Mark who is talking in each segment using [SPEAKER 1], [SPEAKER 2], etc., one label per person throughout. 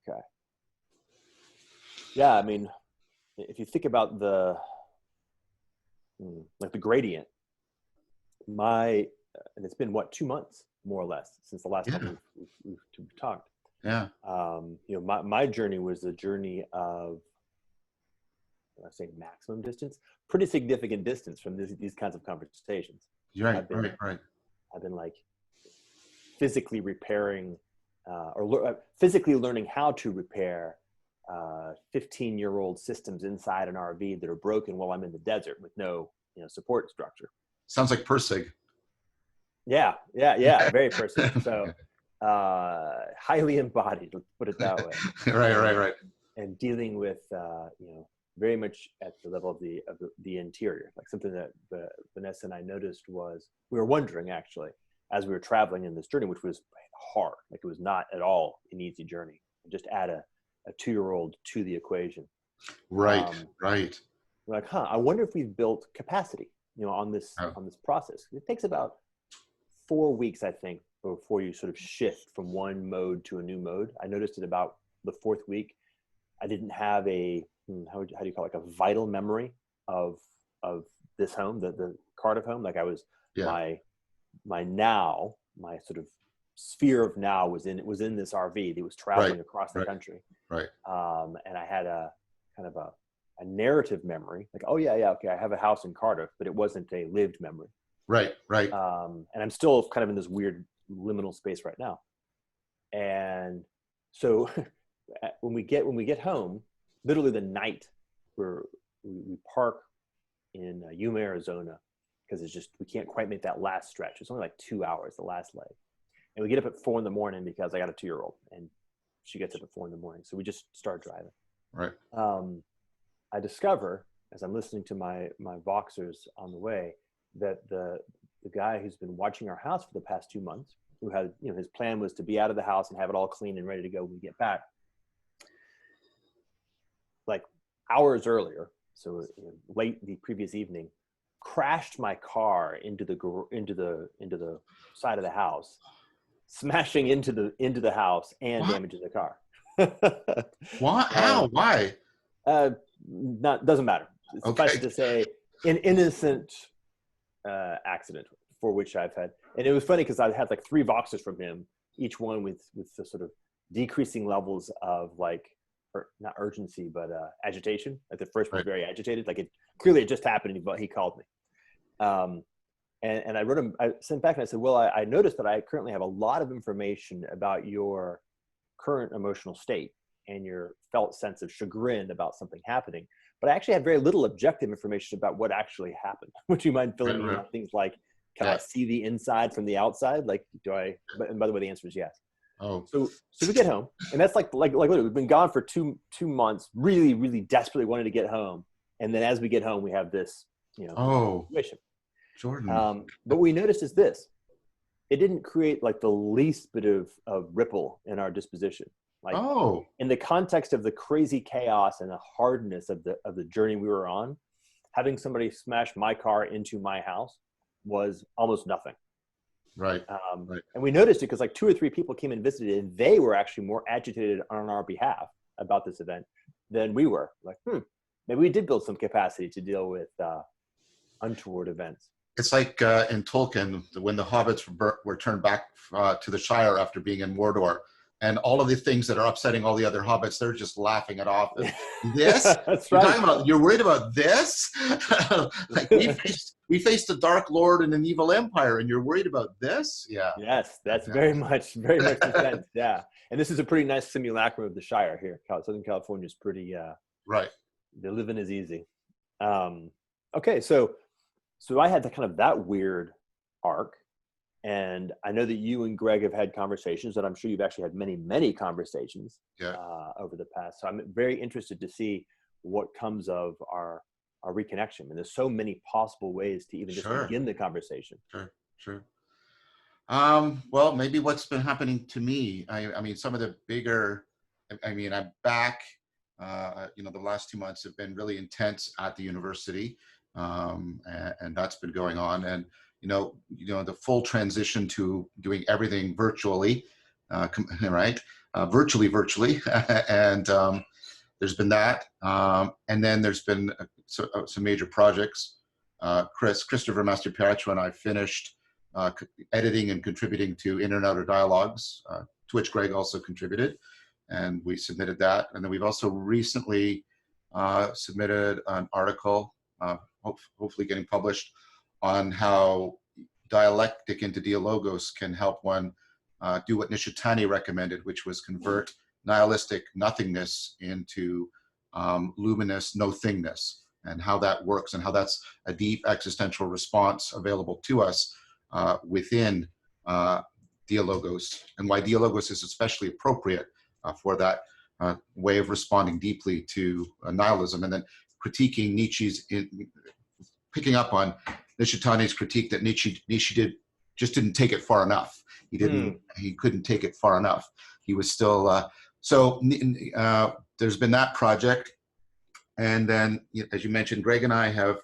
[SPEAKER 1] Okay. Yeah, I mean, if you think about the like the gradient, and it's been what, 2 months more or less since the last
[SPEAKER 2] Yeah.
[SPEAKER 1] time we've talked.
[SPEAKER 2] Yeah.
[SPEAKER 1] You know, my journey was a journey of, when I say maximum distance, pretty significant distance from these kinds of conversations.
[SPEAKER 2] Right.
[SPEAKER 1] I've been like physically repairing physically learning how to repair 15-year-old systems inside an RV that are broken while I'm in the desert with no, support structure.
[SPEAKER 2] Sounds like Persig.
[SPEAKER 1] Yeah, very personal. So highly embodied, let's put it that way.
[SPEAKER 2] Right.
[SPEAKER 1] And dealing with very much at the level of the interior. Like something that Vanessa and I noticed was, we were wondering actually as we were traveling in this journey, which was hard. Like it was not at all an easy journey. Just add a 2-year-old to the equation.
[SPEAKER 2] Right.
[SPEAKER 1] We're like, I wonder if we've built capacity, on this process. It takes about 4 weeks, I think, before you sort of shift from one mode to a new mode. I noticed it about the 4th week. I didn't have a, how do you call it, like a vital memory of this home, the Cardiff home. Like I was, my sort of sphere of now was in this RV that was traveling across the country.
[SPEAKER 2] Right.
[SPEAKER 1] And I had a kind of a narrative memory, like, oh yeah, okay, I have a house in Cardiff, but it wasn't a lived memory.
[SPEAKER 2] Right.
[SPEAKER 1] And I'm still kind of in this weird liminal space right now. And so when we get home, literally the night we park in Yuma, Arizona, because it's just, we can't quite make that last stretch. It's only like 2 hours, the last leg. And we get up at 4 a.m. because I got a 2-year-old and she gets up at 4 a.m. So we just start driving.
[SPEAKER 2] Right.
[SPEAKER 1] I discover, as I'm listening to my Voxers on the way, that the guy who's been watching our house for the past 2 months, who had, his plan was to be out of the house and have it all clean and ready to go when we get back, like hours earlier, so late the previous evening, crashed my car into the side of the house, smashing into the house and damaging the car.
[SPEAKER 2] What? How? Why?
[SPEAKER 1] Doesn't matter. Suffice it to say, an innocent accident for which I've had. And it was funny because I had like 3 Voxers from him, each one with the sort of decreasing levels of like, not urgency, but agitation. Like the first was very agitated. Like it just happened and he called me. And I wrote him, I sent back and I said, well, I noticed that I currently have a lot of information about your current emotional state and your felt sense of chagrin about something happening. But I actually have very little objective information about what actually happened. Would you mind filling me in on things like, can I see the inside from the outside? Like, and by the way, the answer is yes.
[SPEAKER 2] Oh.
[SPEAKER 1] So we get home, and that's like literally, we've been gone for two months, really, really desperately wanting to get home. And then as we get home, we have this, situation.
[SPEAKER 2] Jordan.
[SPEAKER 1] But what we noticed is this: it didn't create like the least bit of ripple in our disposition. Like, in the context of the crazy chaos and the hardness of the journey we were on, having somebody smash my car into my house was almost nothing.
[SPEAKER 2] Right.
[SPEAKER 1] And we noticed it because like 2 or 3 people came and visited, and they were actually more agitated on our behalf about this event than we were. Like, maybe we did build some capacity to deal with untoward events.
[SPEAKER 2] It's like in Tolkien, when the hobbits were turned back to the Shire after being in Mordor, and all of the things that are upsetting all the other hobbits, they're just laughing it off. This?
[SPEAKER 1] That's right.
[SPEAKER 2] You're worried about this? Like we faced a Dark Lord and an evil empire, and you're worried about this? Yeah.
[SPEAKER 1] Yes, that's very much the sense. Yeah. And this is a pretty nice simulacrum of the Shire here. Southern California is pretty,
[SPEAKER 2] right.
[SPEAKER 1] The living is easy. Okay, so I had that weird arc. And I know that you and Greg have had conversations, and I'm sure you've actually had many, many conversations over the past. So I'm very interested to see what comes of our reconnection. And there's so many possible ways to even just begin the conversation.
[SPEAKER 2] Sure. Well, maybe what's been happening to me, I mean, some of the bigger, I'm back, the last 2 months have been really intense at the university. And that's been going on. And, the full transition to doing everything virtually right? Virtually, and there's been that, and then there's been some major projects. Christopher Masterpietro and I finished editing and contributing to Inner and Outer Dialogues, to which Greg also contributed, and we submitted that. And then we've also recently submitted an article, hopefully getting published, on how dialectic into dialogos can help one do what Nishitani recommended, which was convert nihilistic nothingness into luminous no-thingness, and how that works, and how that's a deep existential response available to us within dialogos, and why dialogos is especially appropriate for that way of responding deeply to nihilism. And then critiquing Nietzsche's, picking up on Nishitani's critique that Nietzsche didn't take it far enough. He couldn't take it far enough. He was still, there's been that project. And then, as you mentioned, Greg and I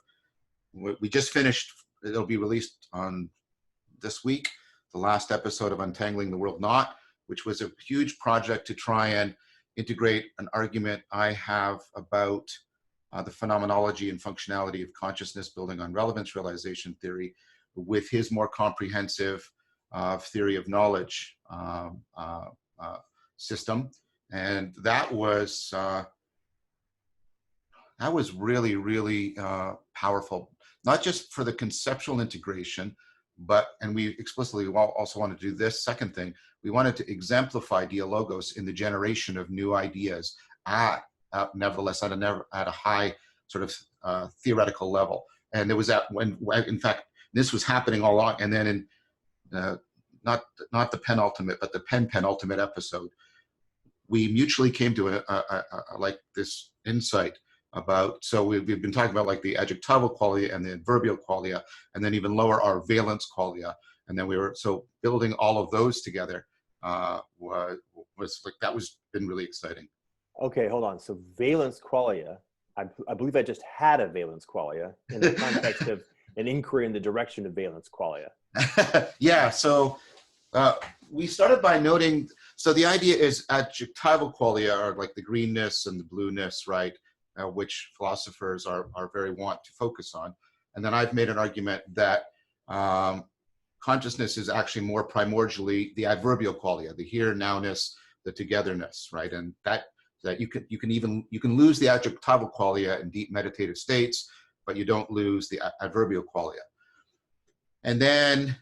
[SPEAKER 2] we just finished, it'll be released on this week, the last episode of Untangling the World Knot, which was a huge project to try and integrate an argument I have about the phenomenology and functionality of consciousness, building on relevance realization theory, with his more comprehensive theory of knowledge system. And that was really, really powerful, not just for the conceptual integration, and we explicitly also wanted to do this second thing. We wanted to exemplify dialogos in the generation of new ideas nevertheless at a high sort of theoretical level. And it was in fact, this was happening all along. And then in not the penultimate, but the penultimate episode, we mutually came to like this insight about, so we've been talking about like the adjectival qualia and the adverbial qualia, and then even lower our valence qualia. And then so building all of those together was like, that was been really exciting.
[SPEAKER 1] Okay, hold on. So valence qualia, I believe I just had a valence qualia in the context of an inquiry in the direction of valence qualia.
[SPEAKER 2] Yeah, so we started by noting, so the idea is adjectival qualia are like the greenness and the blueness, right? Which philosophers are very wont to focus on. And then I've made an argument that consciousness is actually more primordially the adverbial qualia, the here, nowness, the togetherness, right? And that you can lose the adjectival qualia in deep meditative states, but you don't lose the adverbial qualia. And then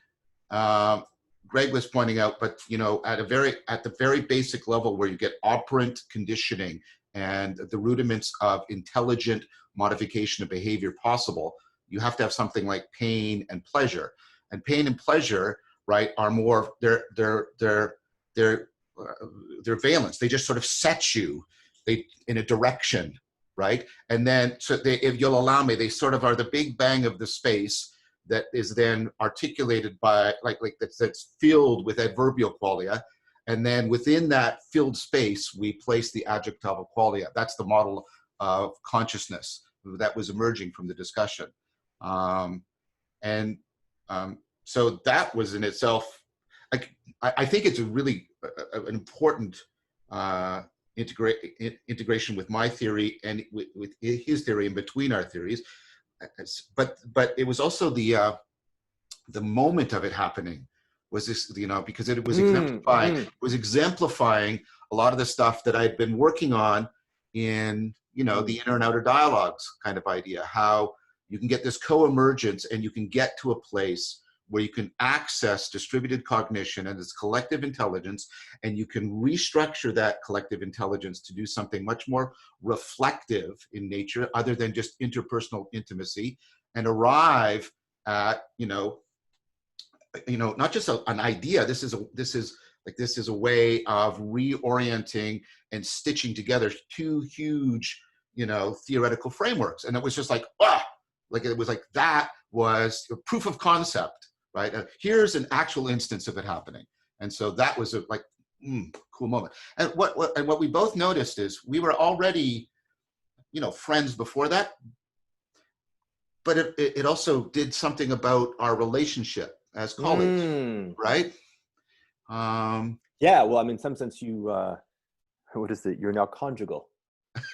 [SPEAKER 2] Greg was pointing out, but at the very basic level where you get operant conditioning and the rudiments of intelligent modification of behavior possible, you have to have something like pain and pleasure. And pain and pleasure, right, are more they're valence. They just sort of set you in a direction, right? And then, so if you'll allow me, they sort of are the big bang of the space that is then articulated by that's filled with adverbial qualia. And then within that filled space, we place the adjectival qualia. That's the model of consciousness that was emerging from the discussion. So that was in itself, I think it's a really an important integration with my theory and with his theory, in between our theories. But it was also the moment of it happening was this, because it was exemplifying a lot of the stuff that I'd been working on in, the inner and outer dialogues kind of idea, how you can get this co-emergence and you can get to a place where you can access distributed cognition and its collective intelligence, and you can restructure that collective intelligence to do something much more reflective in nature, other than just interpersonal intimacy, and arrive at, not just an idea. This is a way of reorienting and stitching together two huge, theoretical frameworks. And it was just like, it was like, that was a proof of concept, right? Here's an actual instance of it happening. And so that was a cool moment. And what we both noticed is we were already, friends before that, but it also did something about our relationship as colleagues, right?
[SPEAKER 1] Yeah, well, I mean, in some sense, you, what is it? You're now conjugal.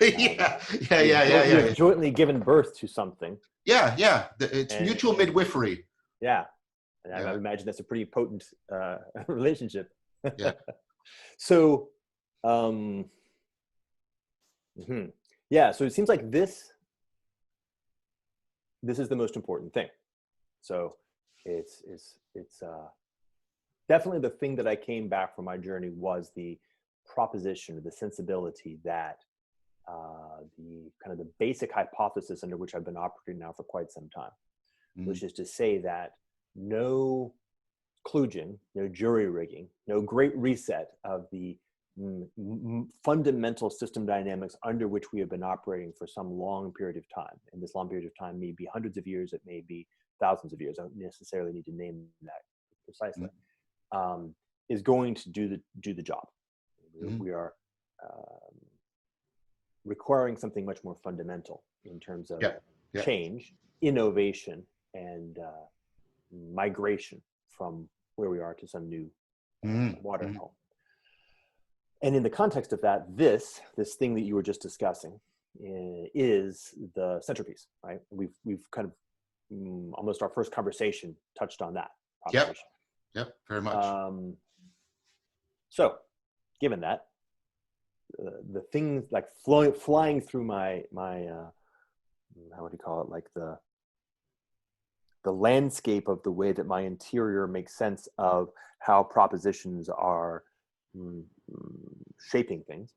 [SPEAKER 1] You've jointly given birth to something.
[SPEAKER 2] It's mutual midwifery.
[SPEAKER 1] Yeah, and I imagine that's a pretty potent relationship.
[SPEAKER 2] Yeah.
[SPEAKER 1] So, yeah. So it seems like this is the most important thing. So it's definitely the thing that I came back from my journey was the proposition, the sensibility that the kind of the basic hypothesis under which I've been operating now for quite some time, which is to say that no kludging, no jury rigging, no great reset of the fundamental system dynamics under which we have been operating for some long period of time. And this long period of time may be hundreds of years, it may be thousands of years. I don't necessarily need to name that precisely. Is going to do the job. We are requiring something much more fundamental in terms of change, innovation, and migration from where we are to some new water hole. And in the context of that, this thing that you were just discussing is the centerpiece, right? We've kind of almost our first conversation touched on that proposition.
[SPEAKER 2] Yep, very much.
[SPEAKER 1] So, given that, the things like flying through my how would you call it, like the landscape of the way that my interior makes sense of how propositions are shaping things,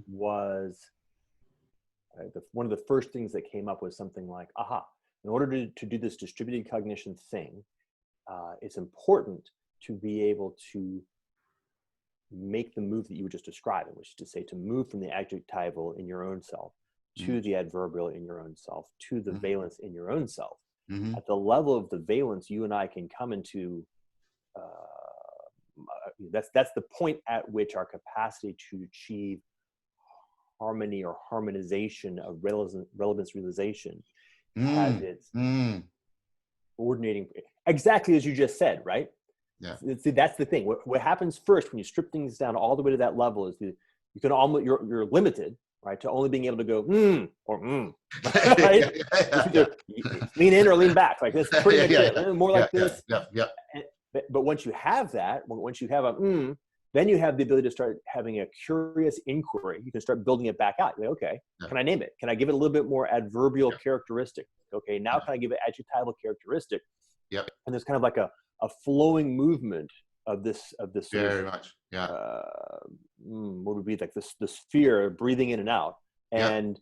[SPEAKER 1] was one of the first things that came up was something like, in order to do this distributed cognition thing, it's important to be able to make the move that you were just describing, which is to say, to move from the adjectival in your own self to the adverbial in your own self to the valence in your own self. At the level of the valence, you and I can come into that's the point at which our capacity to achieve harmony or harmonization of relevance realization has its coordinating, exactly as you just said, right?
[SPEAKER 2] Yeah.
[SPEAKER 1] See, that's the thing. What happens first when you strip things down all the way to that level is you can almost you're limited, right, to only being able to go or right? Lean in or lean back, like that's pretty much it. More like this. But once you have that, once you have a then you have the ability to start having a curious inquiry. You can start building it back out. You're like, okay, can I name it? Can I give it a little bit more adverbial characteristic? Okay, now can I give it adjectival characteristic?
[SPEAKER 2] Yep.
[SPEAKER 1] And there's kind of like a flowing movement of this
[SPEAKER 2] very much.
[SPEAKER 1] What would be like the sphere breathing in and out. And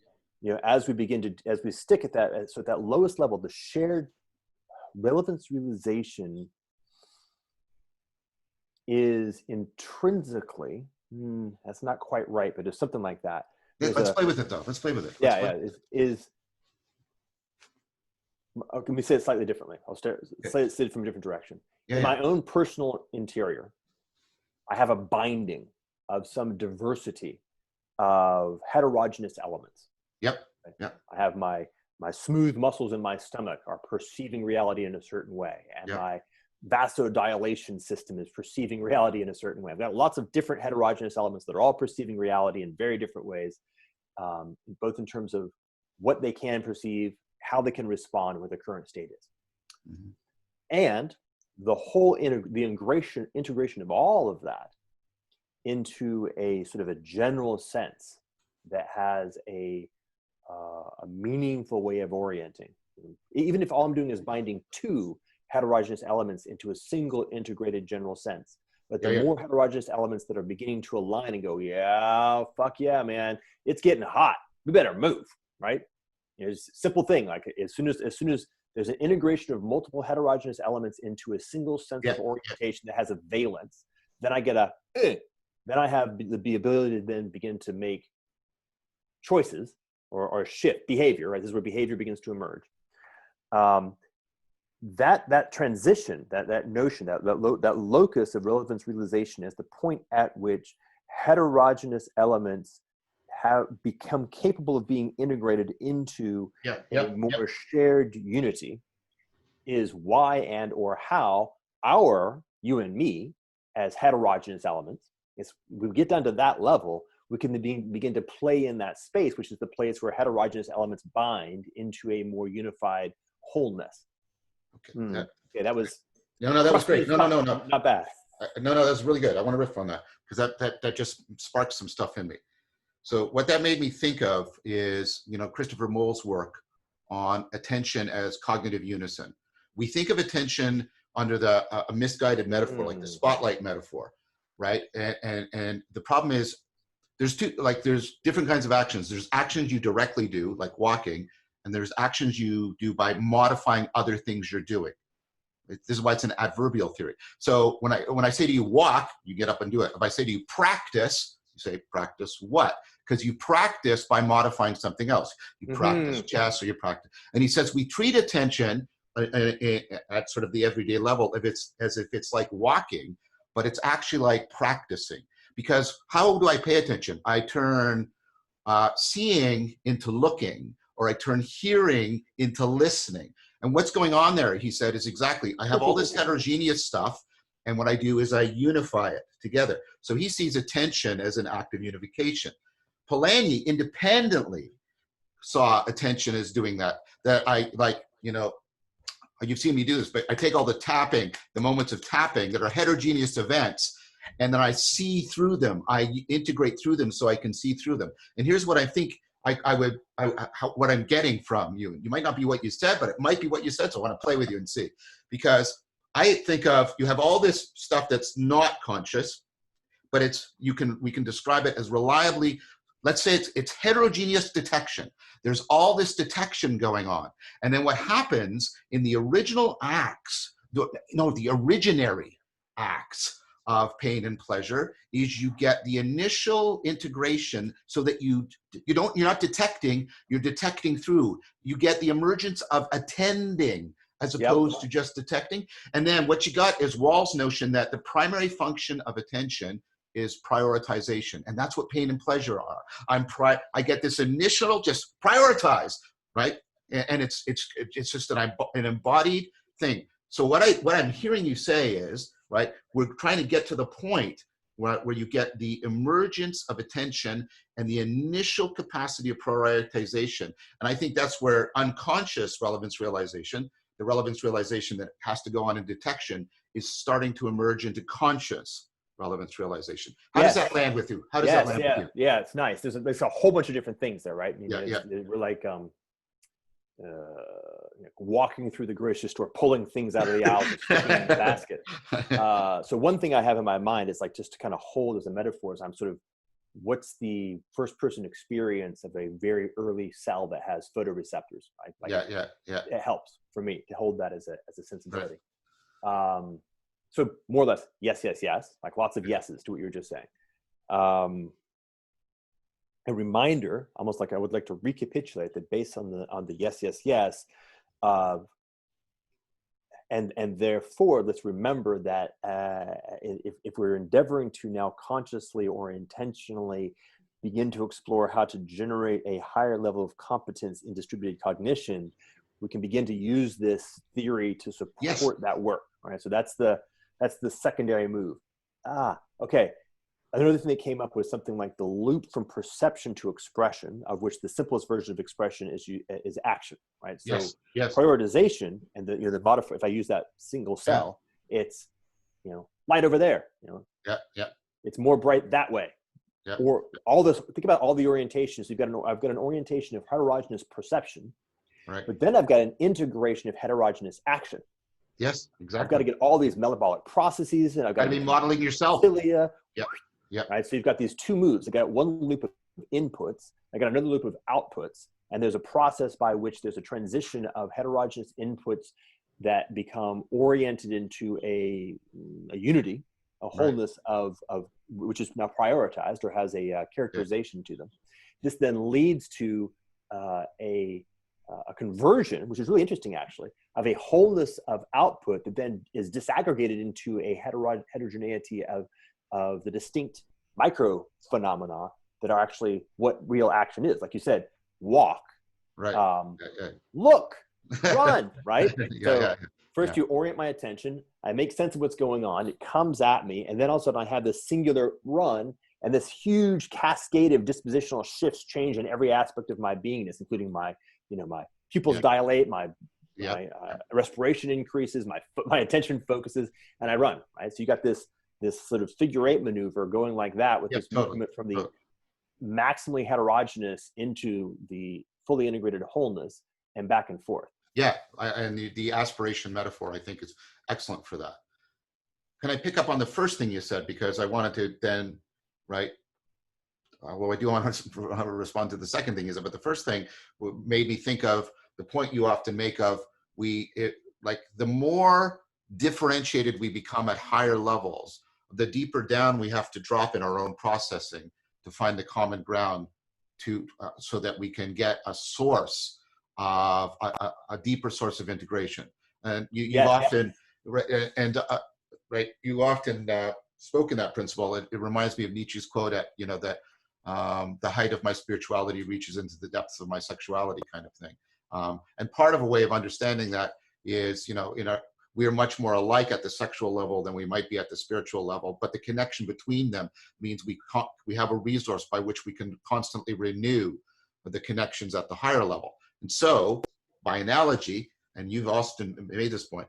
[SPEAKER 1] as we stick at that, so at that lowest level, the shared relevance realization is intrinsically, that's not quite right, but it's something like that.
[SPEAKER 2] Let's play with it though. Let's play with it.
[SPEAKER 1] Let me say it slightly differently. I'll say it from a different direction. In my own personal interior, I have a binding of some diversity of heterogeneous elements.
[SPEAKER 2] I
[SPEAKER 1] have my smooth muscles in my stomach are perceiving reality in a certain way, and my vasodilation system is perceiving reality in a certain way. I've got lots of different heterogeneous elements that are all perceiving reality in very different ways, both in terms of what they can perceive, how they can respond, where the current state is. And the whole integration of all of that into a sort of a general sense that has a meaningful way of orienting. Even if all I'm doing is binding two heterogeneous elements into a single integrated general sense. But the more heterogeneous elements that are beginning to align and go, fuck yeah, man, it's getting hot. We better move, right? It's a simple thing. Like as soon as there's an integration of multiple heterogeneous elements into a single sense of orientation that has a valence, then I get then I have the ability to then begin to make choices or shift behavior, right? This is where behavior begins to emerge. That transition, that notion, that locus of relevance realization is the point at which heterogeneous elements have become capable of being integrated into a more shared unity, is why and or how you and me as heterogeneous elements. We get down to that level, we can begin to play in that space, which is the place where heterogeneous elements bind into a more unified wholeness.
[SPEAKER 2] Okay.
[SPEAKER 1] Okay, that was
[SPEAKER 2] that was great. No,
[SPEAKER 1] not bad.
[SPEAKER 2] No, that's really good. I want to riff on that because that just sparked some stuff in me. So what that made me think of is, Christopher Moll's work on attention as cognitive unison. We think of attention under a misguided metaphor, like the spotlight metaphor, right? And the problem is there's different kinds of actions. There's actions you directly do, like walking, and there's actions you do by modifying other things you're doing. This is why it's an adverbial theory. So when I say to you walk, you get up and do it. If I say to you practice, you say practice what? Because you practice by modifying something else. You practice chess, or you practice. And he says we treat attention at sort of the everyday level as if it's like walking, but it's actually like practicing. Because how do I pay attention? I turn seeing into looking, or I turn hearing into listening. And what's going on there, he said, is exactly, I have all this heterogeneous stuff, and what I do is I unify it together. So he sees attention as an act of unification. Polanyi independently saw attention as doing that. You've seen me do this, but I take all the tapping, the moments of tapping that are heterogeneous events, and then I see through them. I integrate through them so I can see through them. And here's what I think what I'm getting from you. You might not be what you said, but it might be what you said. So I want to play with you and see, because I think of, you have all this stuff that's not conscious, but we can describe it as reliably, let's say it's heterogeneous detection. There's all this detection going on. And then what happens in the original acts, the originary acts of pain and pleasure, is you get the initial integration, so that you're not detecting, you're detecting through. You get the emergence of attending as opposed to just detecting. And then what you got is Wall's notion that the primary function of attention is prioritization. And that's what pain and pleasure are. I get this initial just prioritize, right? And it's just an embodied thing. So what I'm hearing you say is, right, we're trying to get to the point where you get the emergence of attention and the initial capacity of prioritization. And I think that's where unconscious relevance realization, the relevance realization that has to go on in detection, is starting to emerge into conscious relevance realization. How does that land with you? How does that land with you?
[SPEAKER 1] Yeah, it's nice. There's a whole bunch of different things there, right? We're like walking through the grocery store, pulling things out of the aisles and sticking in the basket. So one thing I have in my mind is, like, just to kind of hold as a metaphor, is I'm sort of, what's the first person experience of a very early cell that has photoreceptors, right? Like, it helps for me to hold that as a sensibility. Right. So more or less, yes, like lots of yeses to what you were just saying. A reminder, almost like I would like to recapitulate that based on the yes, and therefore let's remember that if we're endeavoring to now consciously or intentionally begin to explore how to generate a higher level of competence in distributed cognition, we can begin to use this theory to support that work. Right. So that's the secondary move. Okay. Another thing that came up was something like the loop from perception to expression, of which the simplest version of expression is action, right? So prioritization and the modifier, if I use that single cell, it's, light over there, it's more bright that way. Or all this, think about all the orientations. I've got an orientation of heterogeneous perception, right? But then I've got an integration of heterogeneous action.
[SPEAKER 2] Yes, exactly.
[SPEAKER 1] I've got to get all these metabolic processes, and I've got
[SPEAKER 2] to be modeling yourself.
[SPEAKER 1] Cilia. Right. So you've got these two moves. I got one loop of inputs. I got another loop of outputs. And there's a process by which there's a transition of heterogeneous inputs that become oriented into a unity, a wholeness of which is now prioritized or has a characterization to them. This then leads to a conversion, which is really interesting, actually, of a wholeness of output that then is disaggregated into a heterogeneity of the distinct micro phenomena that are actually what real action is. Like you said, walk, look, run, right? First, you orient my attention. I make sense of what's going on. It comes at me. And then all of a sudden I have this singular run and this huge cascade of dispositional shifts change in every aspect of my beingness, including my, my pupils dilate, my respiration increases, my attention focuses, and I run, right? So you got this sort of figure eight maneuver going like that with this movement from the maximally heterogeneous into the fully integrated wholeness and back and forth.
[SPEAKER 2] Yeah, and the aspiration metaphor, I think, is excellent for that. Can I pick up on the first thing you said? Because I wanted to then, right? Well, I do want to respond to the second thing, but the first thing made me think of the point you often make of like the more differentiated we become at higher levels, the deeper down we have to drop in our own processing to find the common ground so that we can get a source of a deeper source of integration. And you've often spoken that principle. It reminds me of Nietzsche's quote that the height of my spirituality reaches into the depths of my sexuality, kind of thing. And part of a way of understanding that is, we are much more alike at the sexual level than we might be at the spiritual level, but the connection between them means we have a resource by which we can constantly renew the connections at the higher level. And so, by analogy, and you've often made this point,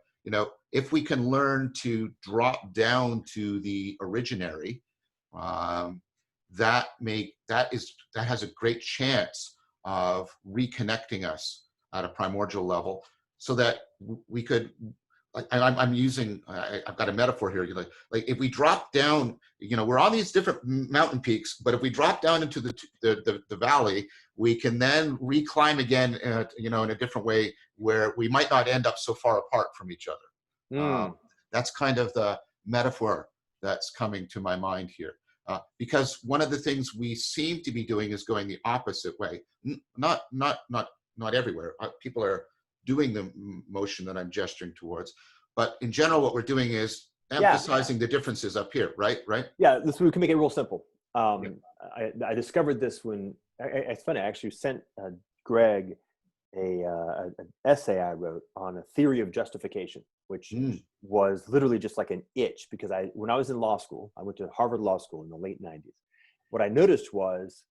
[SPEAKER 2] if we can learn to drop down to the originary, that has a great chance of reconnecting us at a primordial level, so that we could. I've got a metaphor here. Like if we drop down, we're on these different mountain peaks, but if we drop down into the valley, we can then reclimb again, in a different way where we might not end up so far apart from each other. That's kind of the metaphor that's coming to my mind here. Because one of the things we seem to be doing is going the opposite way. Not everywhere. People are doing the motion that I'm gesturing towards, but in general, what we're doing is emphasizing the differences up here, right?
[SPEAKER 1] Yeah, we can make it real simple. I discovered this when it's funny. I actually sent Greg an essay I wrote on a theory of justification, which was literally just like an itch, because when I was in law school, I went to Harvard Law School in the late 90s. What I noticed was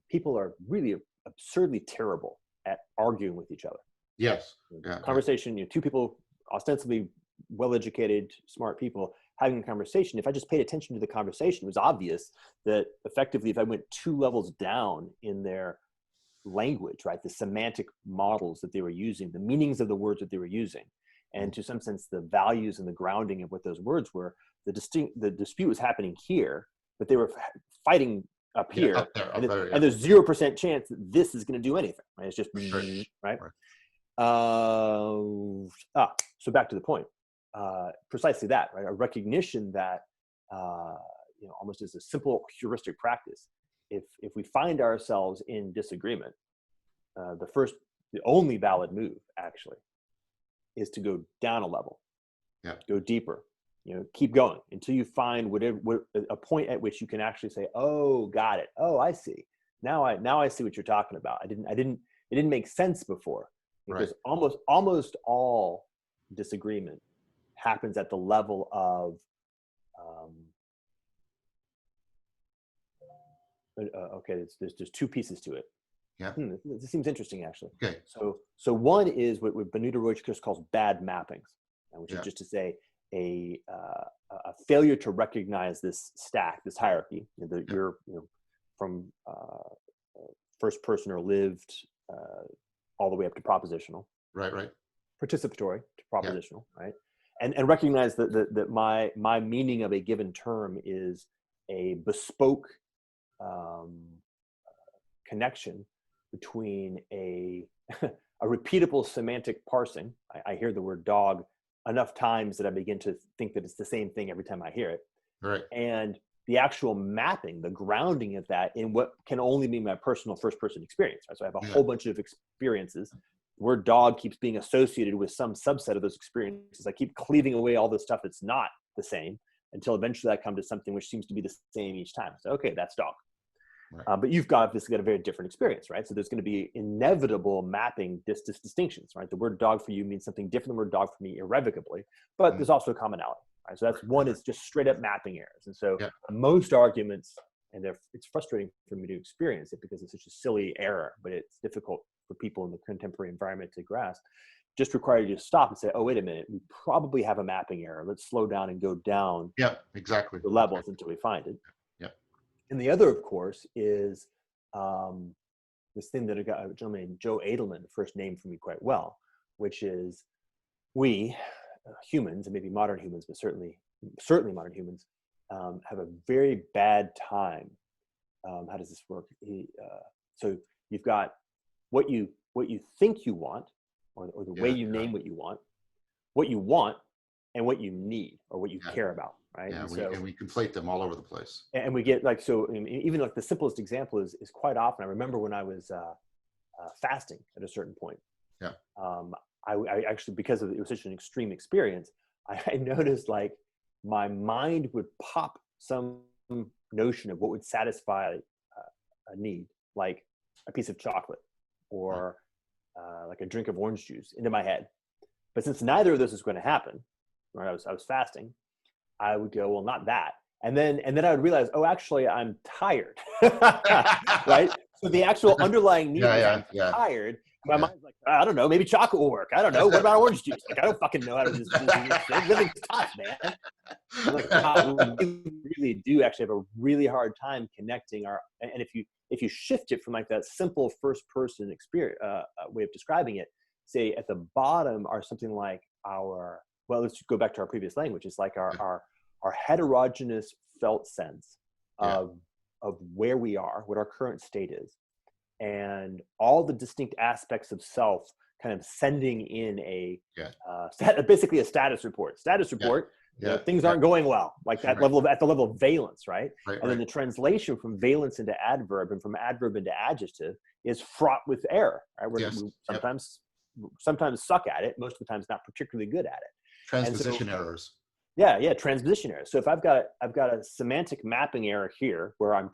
[SPEAKER 1] people are really absurdly terrible at arguing with each other.
[SPEAKER 2] Yes.
[SPEAKER 1] Conversation, two people ostensibly well-educated, smart people having a conversation. If I just paid attention to the conversation, it was obvious that effectively, if I went 2 levels down in their language, right, the semantic models that they were using, the meanings of the words that they were using, and to some sense, the values and the grounding of what those words were, the dispute was happening here, but they were fighting up here,
[SPEAKER 2] up there,
[SPEAKER 1] and there's 0% chance that this is going to do anything, right? It's just right. So back to the point. Precisely that, right? A recognition that, almost as a simple heuristic practice, if we find ourselves in disagreement, the only valid move actually is to go down a level, go deeper, keep going until you find a point at which you can actually say, oh, got it. Oh, I see. Now I see what you're talking about. It didn't make sense before, because almost all disagreement happens at the level of there's 2 pieces to it. This seems interesting, actually.
[SPEAKER 2] Okay.
[SPEAKER 1] So one is what Benita Roach calls bad mappings, which is just to say a failure to recognize this stack, this hierarchy. You're from first person or lived all the way up to propositional.
[SPEAKER 2] Right.
[SPEAKER 1] Participatory to propositional, right? And recognize that my meaning of a given term is a bespoke connection between a repeatable semantic parsing. I hear the word dog enough times that I begin to think that it's the same thing every time I hear it.
[SPEAKER 2] Right.
[SPEAKER 1] And the actual mapping, the grounding of that in what can only be my personal first-person experience. Right? So I have a whole bunch of experiences. The word dog keeps being associated with some subset of those experiences. I keep cleaving away all the stuff that's not the same until eventually I come to something which seems to be the same each time. So, okay, that's dog. But you've got obviously got a very different experience, right? So there's going to be inevitable mapping distinctions, right? The word dog for you means something different than the word dog for me irrevocably, but there's also a commonality, right? So that's one is just straight up mapping errors. And so most arguments, and it's frustrating for me to experience it because it's such a silly error, but it's difficult for people in the contemporary environment to grasp, just require you to stop and say, oh, wait a minute, we probably have a mapping error. Let's slow down and go down
[SPEAKER 2] exactly
[SPEAKER 1] the levels until we find it. And the other, of course, is this thing that a gentleman named Joe Edelman first named for me quite well, which is we humans, and maybe modern humans, but certainly modern humans, have a very bad time. How does this work? So you've got what you think you want, or the way you name what you want, and what you need, or what you care about. Right.
[SPEAKER 2] Yeah,
[SPEAKER 1] and
[SPEAKER 2] we conflate them all over the place.
[SPEAKER 1] And we get like, so even like the simplest example is quite often, I remember when I was fasting at a certain point.
[SPEAKER 2] Yeah.
[SPEAKER 1] I actually, because it was such an extreme experience, I noticed like my mind would pop some notion of what would satisfy a need, like a piece of chocolate or like a drink of orange juice into my head. But since neither of those is going to happen, right? I was fasting. I would go, well, not that. And then I would realize, oh, actually, I'm tired, right? So the actual underlying need is I'm tired. My mind's like, I don't know, maybe chocolate will work. I don't know. What about orange juice? Like, I don't fucking know how to do this. Living's tough, man. I'm like, wow, we really do actually have a really hard time connecting our, and if you shift it from like that simple first person experience, way of describing it, say at the bottom are something like our, well, let's go back to our previous language. It's like our heterogeneous felt sense of where we are, what our current state is, and all the distinct aspects of self kind of sending in basically a status report. You know, things aren't going well, like that level at the level of valence, right? And then the translation from valence into adverb and from adverb into adjective is fraught with error, right? We sometimes suck at it, most of the times not particularly good at it.
[SPEAKER 2] Transposition errors.
[SPEAKER 1] Yeah, transposition errors. So if I've got a semantic mapping error here, where I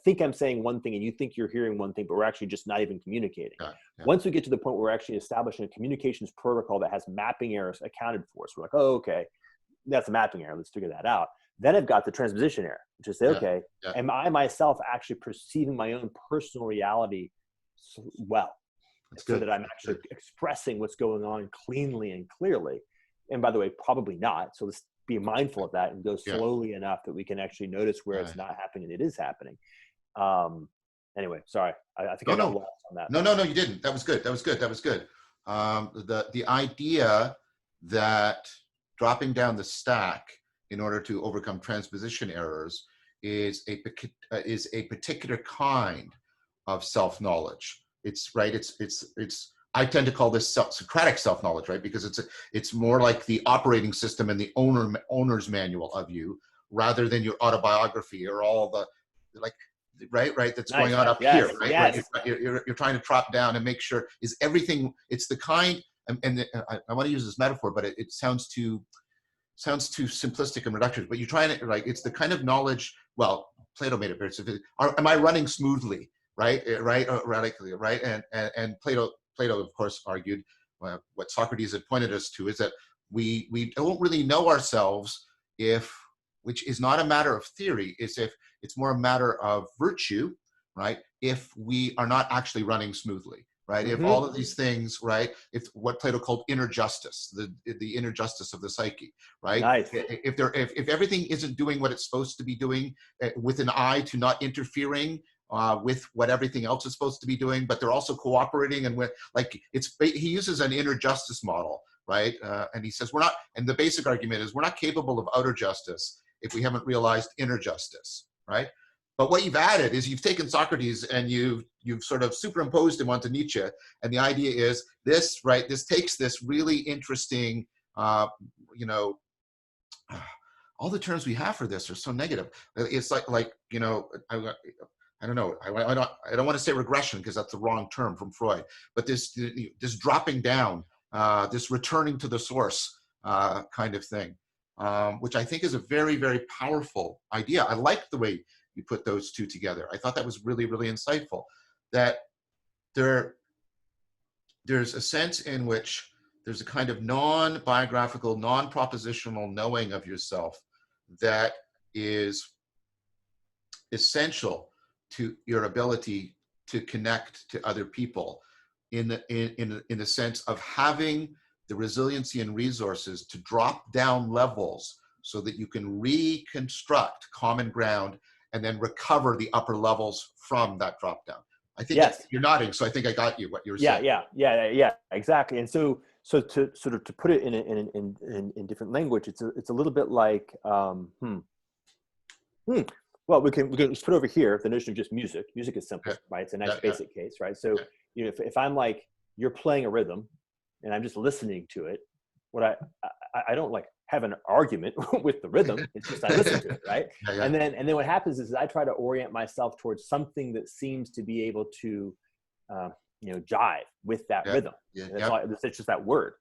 [SPEAKER 1] think I'm saying one thing and you think you're hearing one thing, but we're actually just not even communicating. Once we get to the point where we're actually establishing a communications protocol that has mapping errors accounted for, so we're like, oh, okay, that's a mapping error. Let's figure that out. Then I've got the transposition error, which is okay, am I myself actually perceiving my own personal reality well? So that I'm actually expressing what's going on cleanly and clearly. And by the way, probably not. So let's be mindful of that and go slowly enough that we can actually notice where it's not happening and it is happening. Anyway, sorry. I think I got lost on that.
[SPEAKER 2] No, you didn't. That was good. The idea that dropping down the stack in order to overcome transposition errors is a particular kind of self-knowledge. It's I tend to call this Socratic self-knowledge, right? Because it's more like the operating system and the owner's manual of you, rather than your autobiography or all the right that's going on up here, right? You're trying to drop down and make sure is everything. It's the kind, and I want to use this metaphor, but it sounds too simplistic and reductive. But you're trying to it's the kind of knowledge. Well, Plato made it very specific. Am I running smoothly? Right, radically, right, and Plato, of course, argued what Socrates had pointed us to is that we don't really know ourselves which is not a matter of theory, if it's more a matter of virtue, right? If we are not actually running smoothly, right? If all of these things, right? If what Plato called inner justice, the inner justice of the psyche, right?
[SPEAKER 1] Nice.
[SPEAKER 2] If everything isn't doing what it's supposed to be doing, with an eye to not interfering with what everything else is supposed to be doing, but they're also cooperating, and he uses an inner justice model, right? And he says and the basic argument is we're not capable of outer justice if we haven't realized inner justice, right? But what you've added is you've taken Socrates and you've sort of superimposed him onto Nietzsche, and the idea is this, right? This takes this really interesting, all the terms we have for this are so negative. It's I don't know. I don't want to say regression because that's the wrong term from Freud. But this dropping down, this returning to the source kind of thing, which I think is a very, very powerful idea. I like the way you put those two together. I thought that was really, really insightful, that there's a sense in which there's a kind of non-biographical, non-propositional knowing of yourself that is essential to your ability to connect to other people, in the sense of having the resiliency and resources to drop down levels so that you can reconstruct common ground and then recover the upper levels from that drop down. I think you're nodding, so I think I got you, what you were saying.
[SPEAKER 1] Yeah, exactly. And so to sort of to put it in different language, it's a little bit like, well, we can just put over here the notion of just music. Music is simple, right? It's a nice basic case, right? So, you know, if I'm like, you're playing a rhythm and I'm just listening to it, what I don't like have an argument with the rhythm. It's just I listen to it, right? And then what happens is I try to orient myself towards something that seems to be able to, you know, jive with that rhythm. It's just that word,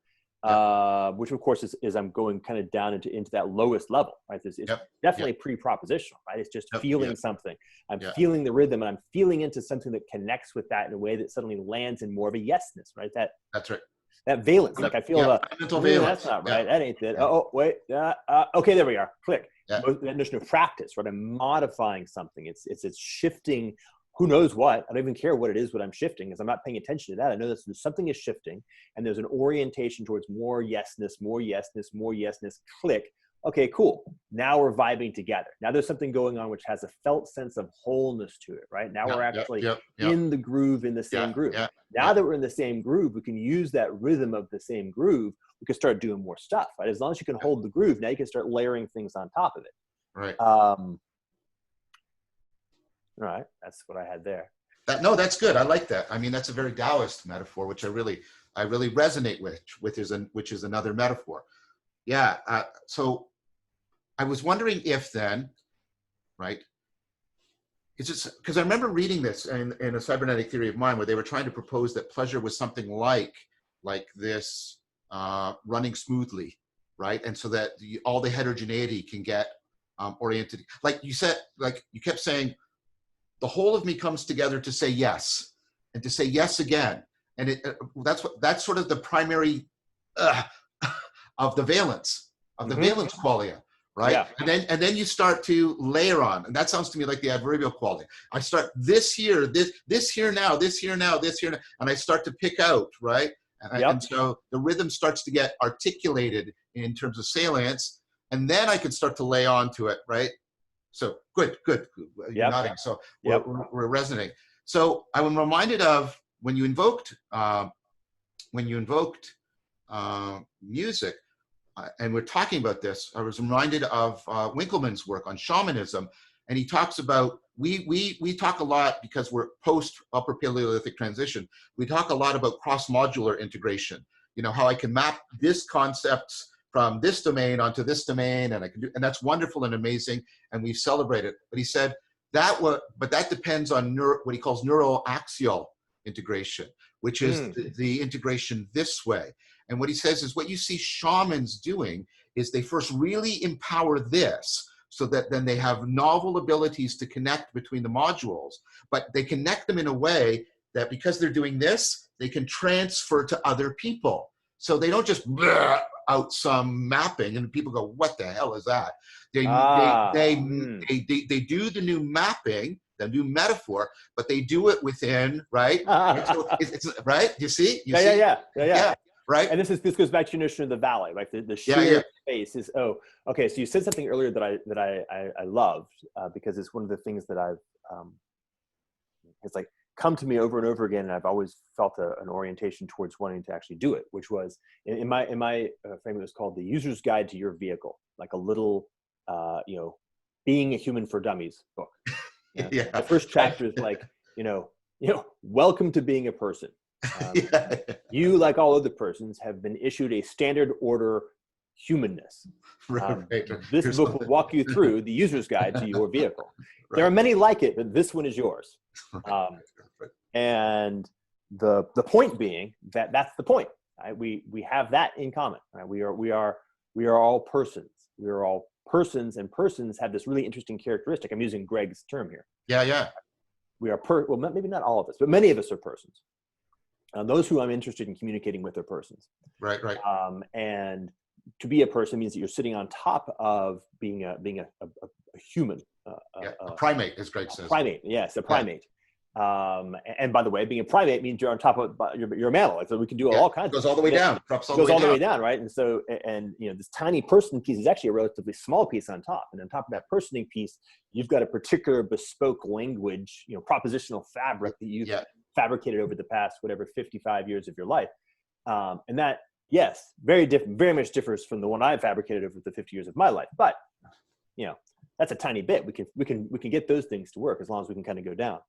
[SPEAKER 1] which of course is I'm going kind of down into that lowest level, right? It's definitely pre-propositional, right? It's just feeling something. I'm feeling the rhythm, and I'm feeling into something that connects with that in a way that suddenly lands in more of a yesness, right?
[SPEAKER 2] That's right.
[SPEAKER 1] That valence, like I feel
[SPEAKER 2] mental valence.
[SPEAKER 1] That's not right. That ain't it. Oh, wait. Okay, there we are. Click. That notion of practice, right? I'm modifying something. It's shifting. Who knows what? I don't even care what it is, what I'm shifting, because I'm not paying attention to that. I know that something is shifting, and there's an orientation towards more yesness, more yesness, more yesness. Click. Okay, cool. Now we're vibing together. Now there's something going on which has a felt sense of wholeness to it, right? Now we're actually in the groove, in the same groove. Now that we're in the same groove, we can use that rhythm of the same groove. We can start doing more stuff, right? As long as you can hold the groove, now you can start layering things on top of it.
[SPEAKER 2] Right.
[SPEAKER 1] All right. That's what I had there.
[SPEAKER 2] No, that's good. I like that. I mean, that's a very Taoist metaphor, which I really resonate with, which is another metaphor. Yeah. So I was wondering if then, right, it's just because I remember reading this in a cybernetic theory of mind, where they were trying to propose that pleasure was something like this running smoothly, right? And so that all the heterogeneity can get oriented. Like you said, like you kept saying, the whole of me comes together to say yes, and to say yes again. And that's sort of the primary of the valence, of the valence qualia. Right. And then you start to layer on. And that sounds to me like the adverbial quality. I start this here, this here now, this here now, this here now, and I start to pick out, right? And so the rhythm starts to get articulated in terms of salience, and then I can start to lay on to it, right? So good. You're nodding. So we're resonating. So I'm reminded of when you invoked music. And we're talking about this, I was reminded of Winckelmann's work on shamanism, and he talks about, we talk a lot, because we're post Upper Paleolithic transition, we talk a lot about cross-modular integration, you know, how I can map this concepts from this domain onto this domain, and and that's wonderful and amazing, and we celebrate it. But he said but that depends on what he calls neuroaxial integration, which is the integration this way. And what he says is, what you see shamans doing is they first really empower this, so that then they have novel abilities to connect between the modules, but they connect them in a way that, because they're doing this, they can transfer to other people. So they don't just out some mapping and people go, what the hell is that? They do the new mapping, the new metaphor, but they do it within, right? So it's right. You see? Yeah. Right.
[SPEAKER 1] And this goes back to your notion of the valley, right? The sheer space is, okay. So you said something earlier that I loved, because it's one of the things that I've, it's like come to me over and over again. And I've always felt an orientation towards wanting to actually do it, which was in my frame, it was called The User's Guide to Your Vehicle, like a little, you know, Being a Human for Dummies book. The first chapter is like, you know, welcome to being a person. You, like all other persons, have been issued a standard order humanness. This book will walk you through the user's guide to your vehicle. There are many like it, but this one is yours. And the point being that that's the point. Right? We have that in common. Right? We are all persons. We are all persons, and persons have this really interesting characteristic. I'm using Greg's term here.
[SPEAKER 2] Yeah.
[SPEAKER 1] We are well, maybe not all of us, but many of us are persons. Those who I'm interested in communicating with are persons.
[SPEAKER 2] Right.
[SPEAKER 1] And to be a person means that you're sitting on top of being a human.
[SPEAKER 2] A primate, as Greg says.
[SPEAKER 1] Primate, yes, a primate. And by the way, being a primate means you're on top of, you're a mammal. So we can do all kinds of
[SPEAKER 2] things. Goes all the way down.
[SPEAKER 1] Goes all the way down, right? And so, this tiny person piece is actually a relatively small piece on top. And on top of that personing piece, you've got a particular bespoke language, propositional fabric that you've fabricated over the past, 55 years of your life. And that, yes, very much differs from the one I've fabricated over the 50 years of my life. But, that's a tiny bit. We can get those things to work as long as we can kind of go down.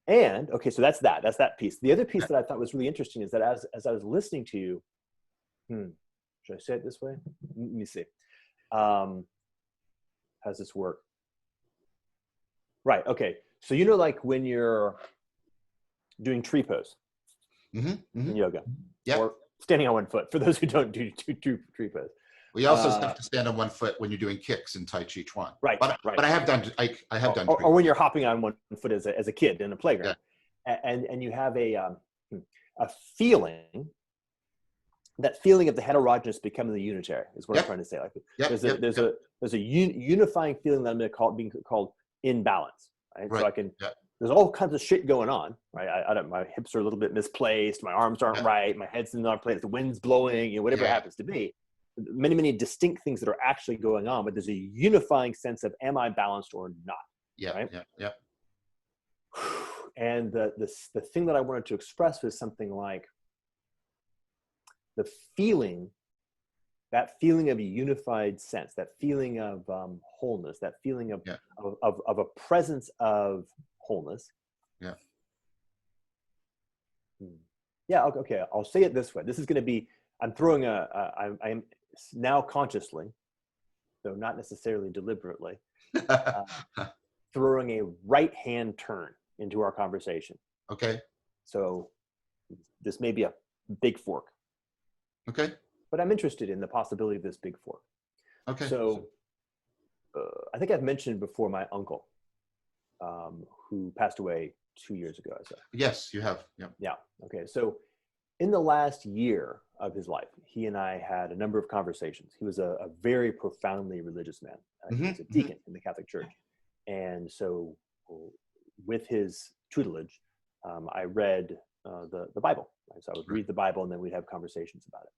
[SPEAKER 1] And okay, so that's that piece. The other piece that I thought was really interesting is that as I was listening to you, should I say it this way? Let me see. How does this work? Right. Okay. So, like when you're doing tree pose in yoga, or standing on one foot, for those who don't do tree pose.
[SPEAKER 2] We also have to stand on one foot when you're doing kicks in Tai Chi Chuan.
[SPEAKER 1] Right.
[SPEAKER 2] But I have done. I have done.
[SPEAKER 1] Or when you're hopping on one foot as a kid in a playground, and you have a feeling. That feeling of the heterogeneous becoming the unitary is what I'm trying to say. Like there's a unifying feeling that I'm going to being called imbalance. Right. So I can. There's all kinds of shit going on. Right. I don't. My hips are a little bit misplaced. My arms aren't right. My head's in the wrong place. The wind's blowing. Whatever it happens to be. Many distinct things that are actually going on, but there's a unifying sense of, am I balanced or not?
[SPEAKER 2] Yeah.
[SPEAKER 1] And the thing that I wanted to express was something like the feeling, that feeling of a unified sense, that feeling of wholeness, that feeling of a presence of wholeness. Okay. I'll say it this way. This is going to be, I'm throwing I'm now consciously, though not necessarily deliberately, throwing a right-hand turn into our conversation.
[SPEAKER 2] Okay.
[SPEAKER 1] So this may be a big fork.
[SPEAKER 2] Okay.
[SPEAKER 1] But I'm interested in the possibility of this big fork.
[SPEAKER 2] Okay.
[SPEAKER 1] So I think I've mentioned before my uncle, who passed away 2 years ago.
[SPEAKER 2] Yes, you have.
[SPEAKER 1] Yeah. Okay. So in the last year of his life, he and I had a number of conversations. He was a very profoundly religious man. He was a deacon in the Catholic Church. And so with his tutelage, I read the Bible. Right? So I would read the Bible and then we'd have conversations about it.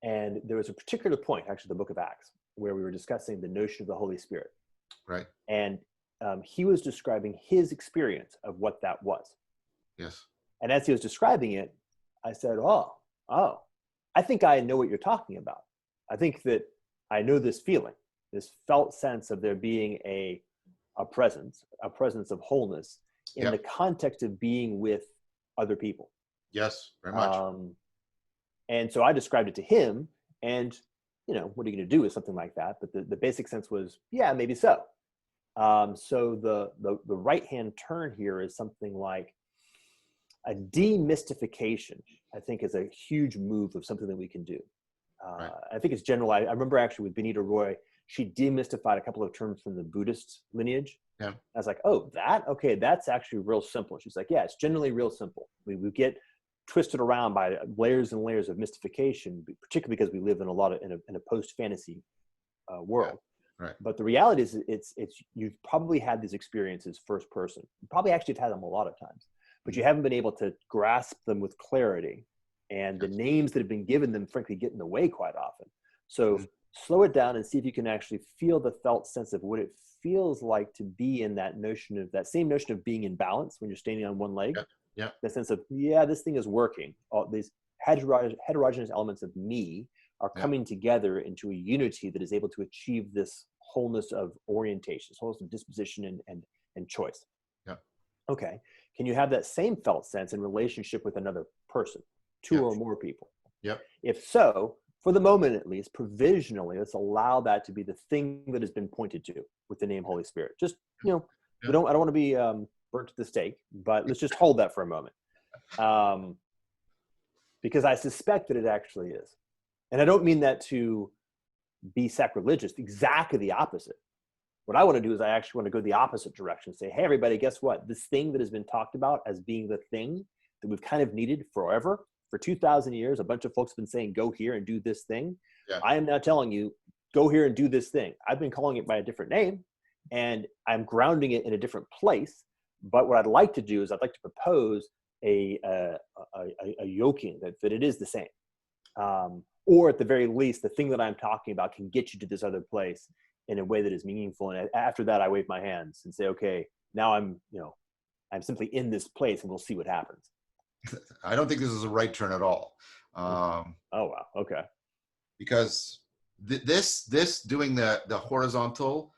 [SPEAKER 1] And there was a particular point, actually the book of Acts, where we were discussing the notion of the Holy Spirit.
[SPEAKER 2] Right.
[SPEAKER 1] And he was describing his experience of what that was.
[SPEAKER 2] Yes.
[SPEAKER 1] And as he was describing it, I said, oh, I think I know what you're talking about. I think that I know this feeling, this felt sense of there being a presence of wholeness in the context of being with other people.
[SPEAKER 2] Yes, very much.
[SPEAKER 1] And so I described it to him, and what are you going to do with something like that? But the basic sense was, yeah, maybe so. So the right-hand turn here is something like a demystification, I think, is a huge move of something that we can do. I think it's general. I remember actually with Benita Roy, she demystified a couple of terms from the Buddhist lineage. Yeah. I was like, oh, that's actually real simple. She's like, yeah, it's generally real simple. We get twisted around by layers and layers of mystification, particularly because we live in a post-fantasy world.
[SPEAKER 2] Right.
[SPEAKER 1] But the reality is it's you've probably had these experiences first person. You probably actually have had them a lot of times, but you haven't been able to grasp them with clarity. And the names that have been given them, frankly, get in the way quite often. So slow it down and see if you can actually feel the felt sense of what it feels like to be in that same notion of being in balance when you're standing on one leg.
[SPEAKER 2] Yeah.
[SPEAKER 1] The sense of, this thing is working. All these heterogeneous elements of me are coming together into a unity that is able to achieve this wholeness of orientation, this wholeness of disposition and choice. Yeah. Okay. Can you have that same felt sense in relationship with another person, two or more people?
[SPEAKER 2] Yep.
[SPEAKER 1] If so, for the moment at least, provisionally, let's allow that to be the thing that has been pointed to with the name Holy Spirit. Just, I don't want to be burnt to the stake, but let's just hold that for a moment. Because I suspect that it actually is. And I don't mean that to be sacrilegious. Exactly the opposite. What I want to do is I actually want to go the opposite direction. Say, hey, everybody, guess what? This thing that has been talked about as being the thing that we've kind of needed forever, for 2,000 years, a bunch of folks have been saying, go here and do this thing.
[SPEAKER 2] Yeah.
[SPEAKER 1] I am now telling you, go here and do this thing. I've been calling it by a different name, and I'm grounding it in a different place. But what I'd like to do is I'd like to propose a yoking that it is the same. Or at the very least, the thing that I'm talking about can get you to this other place in a way that is meaningful. And after that, I wave my hands and say, okay, now I'm simply in this place, and we'll see what happens.
[SPEAKER 2] I don't think this is a right turn at all.
[SPEAKER 1] Oh, wow. Okay.
[SPEAKER 2] Because this doing the horizontal,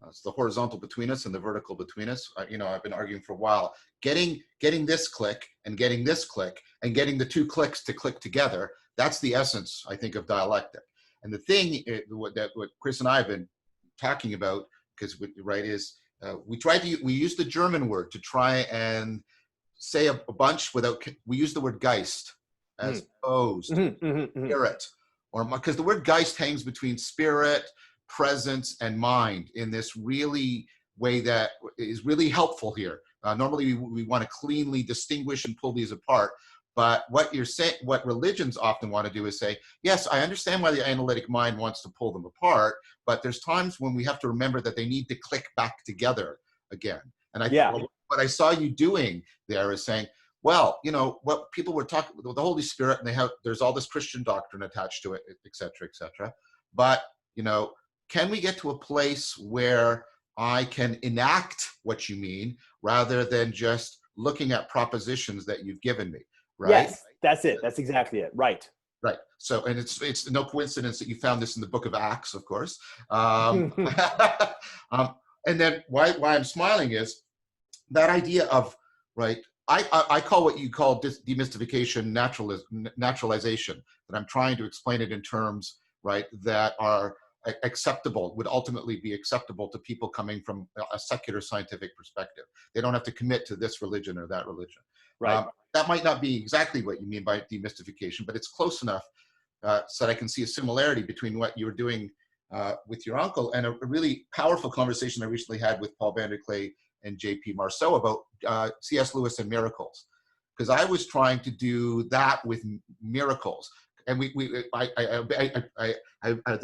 [SPEAKER 2] it's the horizontal between us and the vertical between us. I've been arguing for a while. Getting this click and getting this click and getting the two clicks to click together. That's the essence, I think, of dialectic. And the thing what Chris and I have been talking about, because we use the German word to try and say a bunch without. We use the word Geist as opposed spirit, or because the word Geist hangs between spirit, presence, and mind in this really way that is really helpful here. Normally, we want to cleanly distinguish and pull these apart. But what you're saying, what religions often want to do is say, yes, I understand why the analytic mind wants to pull them apart, but there's times when we have to remember that they need to click back together again. And what I saw you doing there is saying, well, what people were talking about, the Holy Spirit, and there's all this Christian doctrine attached to it, et cetera, et cetera. But, can we get to a place where I can enact what you mean rather than just looking at propositions that you've given me? Right?
[SPEAKER 1] Yes, that's it. That's exactly it. Right.
[SPEAKER 2] Right. So, and it's no coincidence that you found this in the book of Acts, of course. And then why I'm smiling is that idea of, right, I call what you call demystification naturalization, that I'm trying to explain it in terms, right, that are acceptable, would ultimately be acceptable to people coming from a secular scientific perspective. They don't have to commit to this religion or that religion.
[SPEAKER 1] Right.
[SPEAKER 2] That might not be exactly what you mean by demystification, but it's close enough so that I can see a similarity between what you were doing with your uncle and a really powerful conversation I recently had with Paul Vanderklay and J.P. Marceau about C.S. Lewis and miracles. Because I was trying to do that with miracles. And there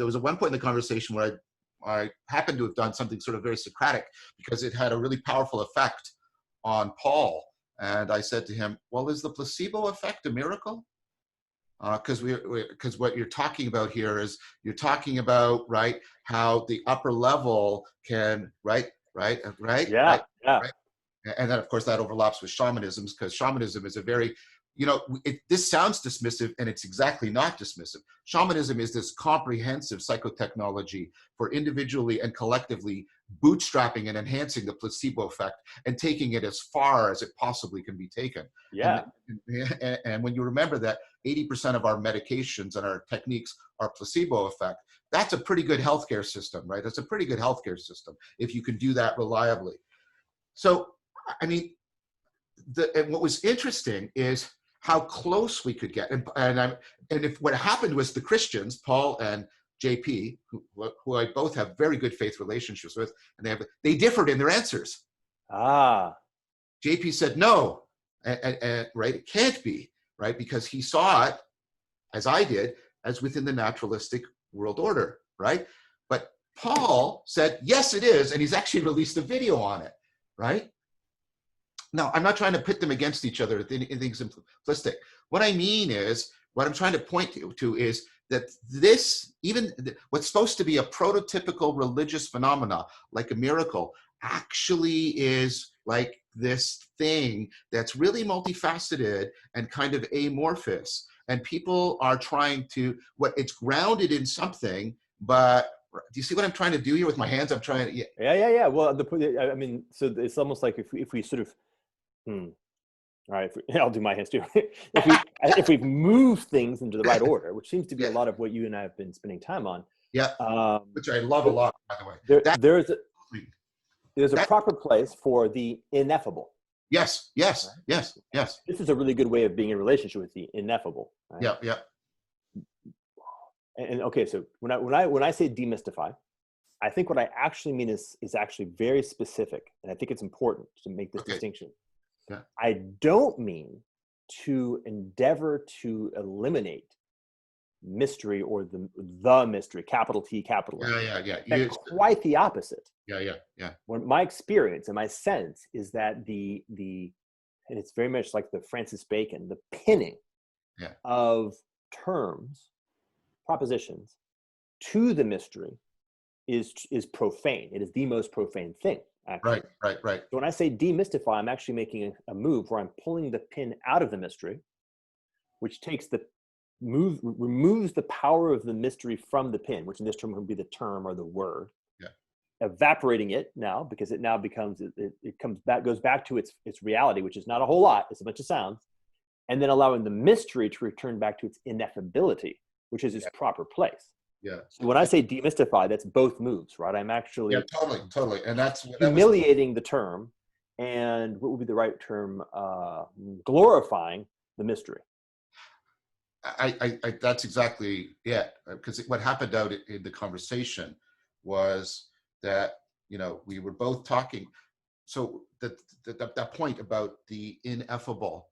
[SPEAKER 2] was a one point in the conversation where I happened to have done something sort of very Socratic because it had a really powerful effect on Paul. And I said to him, well, is the placebo effect a miracle? Because what you're talking about here is you're talking about, right, how the upper level can, right.
[SPEAKER 1] Yeah.
[SPEAKER 2] And then, of course, that overlaps with shamanism, because shamanism is a very, this sounds dismissive, and it's exactly not dismissive. Shamanism is this comprehensive psychotechnology for individually and collectively bootstrapping and enhancing the placebo effect and taking it as far as it possibly can be taken.
[SPEAKER 1] Yeah.
[SPEAKER 2] And when you remember that 80% of our medications and our techniques are placebo effect, that's a pretty good healthcare system, right? That's a pretty good healthcare system if you can do that reliably. So, I mean, and what was interesting is how close we could get. And if what happened was the Christians, Paul and JP, who I both have very good faith relationships with, and they differed in their answers. JP said no, and right, it can't be, right, because he saw it, as I did, as within the naturalistic world order, right? But Paul said yes, it is, and he's actually released a video on it, right? Now, I'm not trying to pit them against each other, anything simplistic. What I mean is, what I'm trying to point to is that this, even what's supposed to be a prototypical religious phenomena, like a miracle, actually is like this thing that's really multifaceted and kind of amorphous. And people are trying to, it's grounded in something, but do you see what I'm trying to do here with my hands? I'm trying to,
[SPEAKER 1] yeah. Well, I mean, so it's almost like if we sort of, all right, I'll do my hands too. if we've moved things into the right order, which seems to be a lot of what you and I have been spending time on.
[SPEAKER 2] Yeah, which I love a lot, by the way.
[SPEAKER 1] There's a proper place for the ineffable.
[SPEAKER 2] Yes. This
[SPEAKER 1] is a really good way of being in relationship with the ineffable. Right?
[SPEAKER 2] Yeah.
[SPEAKER 1] And okay, so when I say demystify, I think what I actually mean is actually very specific, and I think it's important to make this distinction.
[SPEAKER 2] Yeah.
[SPEAKER 1] I don't mean to endeavor to eliminate mystery or the mystery, capital T, capital M.
[SPEAKER 2] Yeah.
[SPEAKER 1] Quite the opposite.
[SPEAKER 2] Yeah.
[SPEAKER 1] When my experience and my sense is that and it's very much like the Francis Bacon, the pinning of terms, propositions to the mystery is profane. It is the most profane thing, actually.
[SPEAKER 2] Right.
[SPEAKER 1] So when I say demystify, I'm actually making a move where I'm pulling the pin out of the mystery, which removes the power of the mystery from the pin, which in this term would be the term or the word.
[SPEAKER 2] Yeah.
[SPEAKER 1] Evaporating it now, because it now becomes goes back to its reality, which is not a whole lot. It's a bunch of sounds, and then allowing the mystery to return back to its ineffability, which is its proper place.
[SPEAKER 2] Yeah.
[SPEAKER 1] So when I say demystify, that's both moves, right? I'm actually
[SPEAKER 2] totally, and that's
[SPEAKER 1] humiliating the term, and what would be the right term? Glorifying the mystery.
[SPEAKER 2] I that's exactly it. Because what happened out in the conversation was that we were both talking. So that point about the ineffable,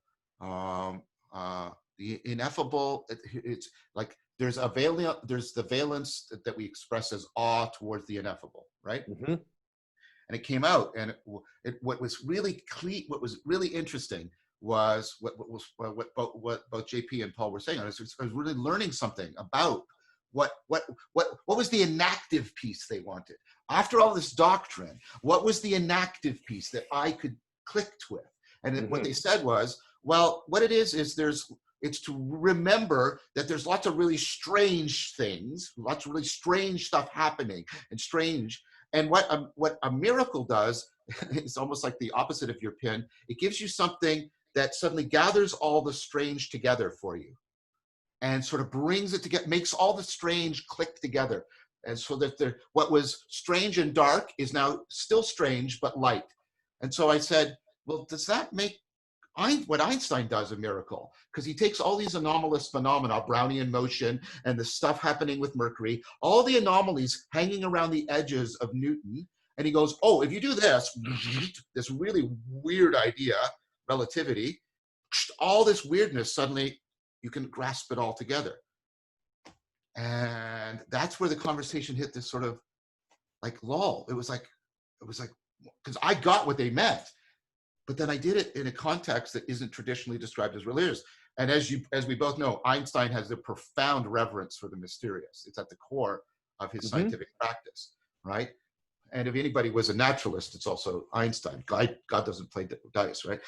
[SPEAKER 2] it's like there's the valence that we express as awe towards the ineffable, right?
[SPEAKER 1] Mm-hmm.
[SPEAKER 2] And it came out, and what was really interesting was what both JP and Paul were saying. I was really learning something about what was the inactive piece they wanted. After all this doctrine, what was the inactive piece that I could click with? And what they said was, well, what it is it's to remember that there's lots of really strange things, lots of really strange stuff happening, and strange. And what a miracle does is almost like the opposite of your pin. It gives you something that suddenly gathers all the strange together for you, and sort of brings it together, makes all the strange click together. And so that what was strange and dark is now still strange, but light. And so I said, well, does that make what Einstein does a miracle? Because he takes all these anomalous phenomena, Brownian motion, and the stuff happening with Mercury, all the anomalies hanging around the edges of Newton, and he goes, oh, if you do this really weird idea, relativity, all this weirdness, suddenly you can grasp it all together. And that's where the conversation hit this sort of like lull. It was like, because I got what they meant, but then I did it in a context that isn't traditionally described as religious. And as we both know, Einstein has a profound reverence for the mysterious. It's at the core of his scientific practice, right? And if anybody was a naturalist, it's also Einstein. God doesn't play dice, right?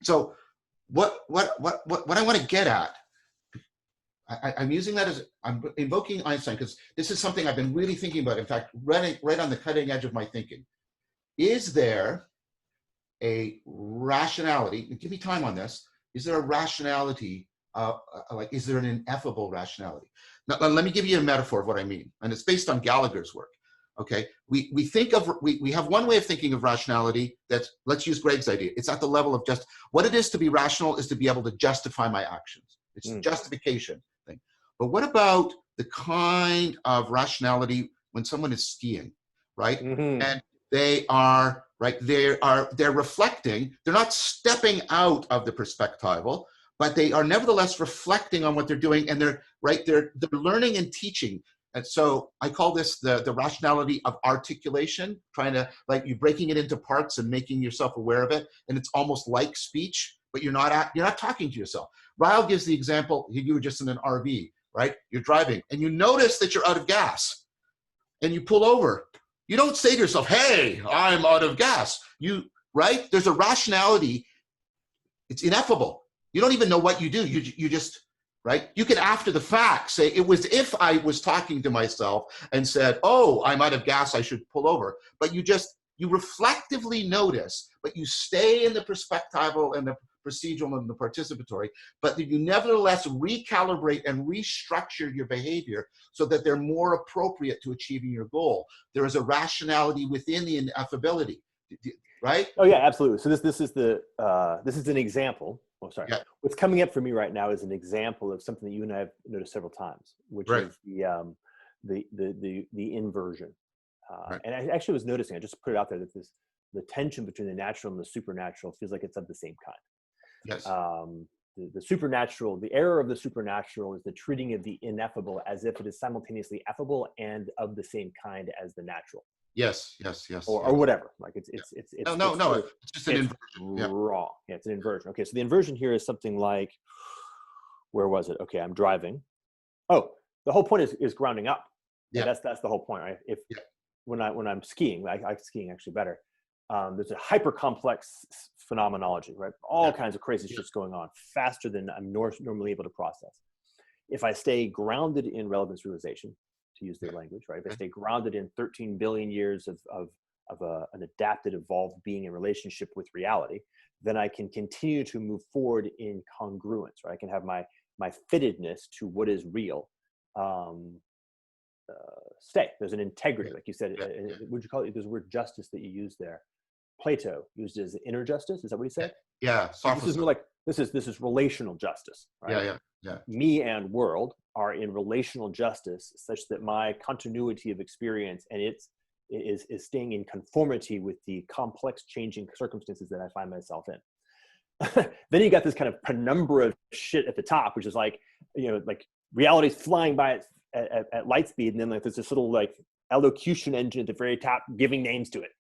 [SPEAKER 2] So what I want to get at, I'm using that as, I'm invoking Einstein because this is something I've been really thinking about. In fact, right on the cutting edge of my thinking. Is there a rationality? Give me time on this. Is there a rationality? Is there an ineffable rationality? Now, let me give you a metaphor of what I mean, and it's based on Gallagher's work. Okay, we have one way of thinking of rationality. Let's use Greg's idea. It's at the level of just what it is to be rational is to be able to justify my actions. It's the justification thing. But what about the kind of rationality when someone is skiing, right? And they are right. They're reflecting. They're not stepping out of the perspectival, but they are nevertheless reflecting on what they're doing, and they're learning and teaching. And so I call this the rationality of articulation, trying to you breaking it into parts and making yourself aware of it. And it's almost like speech, but you're not talking to yourself. Ryle gives the example. You were just in an RV, right? You're driving and you notice that you're out of gas, and you pull over. You don't say to yourself, "Hey, I'm out of gas." Right? There's a rationality. It's ineffable. You don't even know what you do. You just, right? You can, after the fact, say, it was if I was talking to myself and said, "Oh, I'm out of gas, I should pull over." But you reflectively notice, but you stay in the perspectival and the procedural and the participatory, but you nevertheless recalibrate and restructure your behavior so that they're more appropriate to achieving your goal. There is a rationality within the ineffability, right?
[SPEAKER 1] Oh yeah, absolutely. So this is an example Oh, sorry.
[SPEAKER 2] Yeah.
[SPEAKER 1] What's coming up for me right now is an example of something that you and I have noticed several times, which
[SPEAKER 2] Right.
[SPEAKER 1] is the inversion.
[SPEAKER 2] Right.
[SPEAKER 1] And I actually was noticing, I just put it out there, that the tension between the natural and the supernatural feels like it's of the same kind.
[SPEAKER 2] Yes.
[SPEAKER 1] The supernatural, the error of the supernatural is the treating of the ineffable as if it is simultaneously effable and of the same kind as the natural.
[SPEAKER 2] Yes.
[SPEAKER 1] Or whatever. Like it's
[SPEAKER 2] No.
[SPEAKER 1] sort of,
[SPEAKER 2] It's just an inversion. Yeah.
[SPEAKER 1] wrong. Yeah, it's an inversion. Okay, so the inversion here is something like, where was it? Okay, I'm driving. Oh, the whole point is grounding up.
[SPEAKER 2] Yeah.
[SPEAKER 1] That's the whole point, right? If when I'm skiing, I like skiing actually better. There's a hyper complex phenomenology, right? All kinds of crazy shit's going on faster than I'm normally able to process. If I stay grounded in relevance realization, to use their language, right? If I stay grounded in 13 billion years of an adapted, evolved being in relationship with reality, then I can continue to move forward in congruence, right? I can have my fittedness to what is real stay. There's an integrity, like you said. Would you call it? There's the word justice that you use there. Plato used it as inner justice. Is that what he said?
[SPEAKER 2] Yeah.
[SPEAKER 1] This is more like this is relational justice, right?
[SPEAKER 2] Yeah.
[SPEAKER 1] Me and world are in relational justice, such that my continuity of experience and its is staying in conformity with the complex changing circumstances that I find myself in. Then you got this kind of penumbra of shit at the top, which is like, like reality's flying by at light speed, and then like there's this little like elocution engine at the very top giving names to it.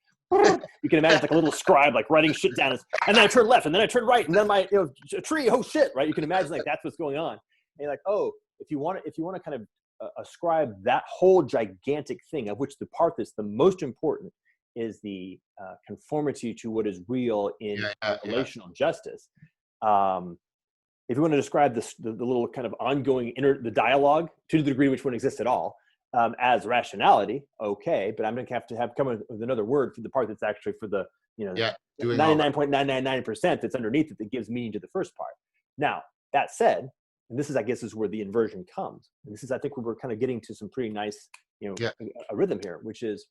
[SPEAKER 1] You can imagine it's like a little scribe like writing shit down, and then I turn left, and then I turn right, and then my a tree, oh shit, right? You can imagine like that's what's going on, and you're like, oh, if you want to kind of ascribe that whole gigantic thing, of which the part that's the most important is the conformity to what is real in relational justice. If you want to describe the little kind of ongoing the dialogue to the degree which one exists at all, as rationality, okay, but I'm going to have come with another word for the part that's actually for the 99.999% that's underneath it that gives meaning to the first part. Now, that said, and this is, I guess, is where the inversion comes. And this is, I think, where we're kind of getting to some pretty nice, a rhythm here, which is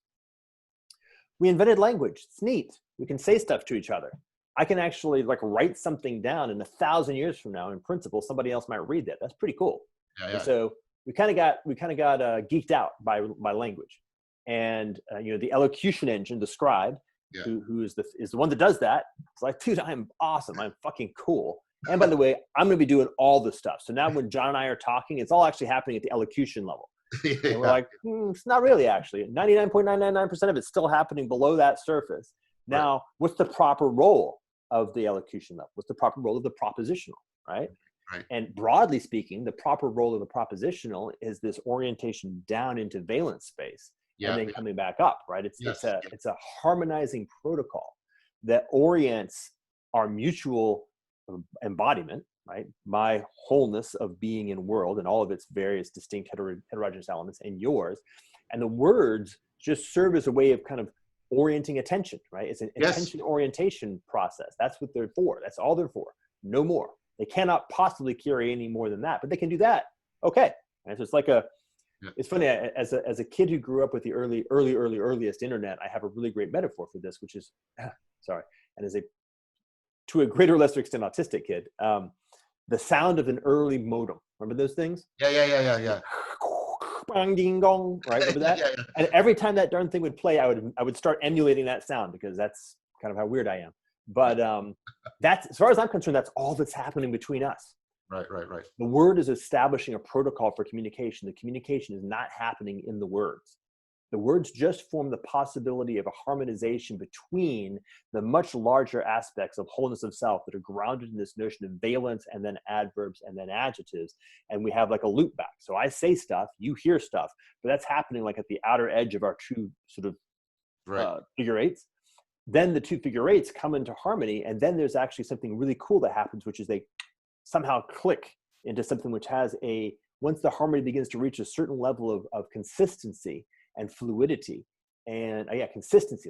[SPEAKER 1] we invented language. It's neat. We can say stuff to each other. I can actually like write something down, and 1,000 years from now, in principle, somebody else might read that. That's pretty cool. And so we kind of got geeked out by language, and the Elocution Engine, the scribe, who is the one that does that. It's like, dude, I'm awesome. I'm fucking cool. And by the way, I'm going to be doing all the stuff. So now when John and I are talking, it's all actually happening at the elocution level. And we're like, it's not really actually. 99.999% of it's still happening below that surface. Now, what's the proper role of the elocution level? What's the proper role of the propositional, right? And broadly speaking, the proper role of the propositional is this orientation down into valence space and then coming back up, right? It's a harmonizing protocol that orients our mutual embodiment, right? My wholeness of being in world and all of its various distinct heterogeneous elements, and yours. And the words just serve as a way of kind of orienting attention, right? It's an attention orientation process. That's what they're for. That's all they're for. No more. They cannot possibly carry any more than that, but they can do that. Okay. And so it's like it's funny, as a kid who grew up with the earliest internet, I have a really great metaphor for this, which is, and to a greater or lesser extent autistic kid, the sound of an early modem. Remember those things?
[SPEAKER 2] Yeah.
[SPEAKER 1] Bang, ding, gong, right? Remember that? And every time that darn thing would play, I would start emulating that sound, because that's kind of how weird I am. But that's, as far as I'm concerned, that's all that's happening between us.
[SPEAKER 2] Right.
[SPEAKER 1] The word is establishing a protocol for communication. The communication is not happening in the words. The words just form the possibility of a harmonization between the much larger aspects of wholeness of self that are grounded in this notion of valence, and then adverbs, and then adjectives. And we have like a loop back. So I say stuff, you hear stuff, but that's happening like at the outer edge of our two sort of figure eights. Then the two figure eights come into harmony, and then there's actually something really cool that happens, which is they somehow click into something which has once the harmony begins to reach a certain level of consistency and fluidity, and consistency,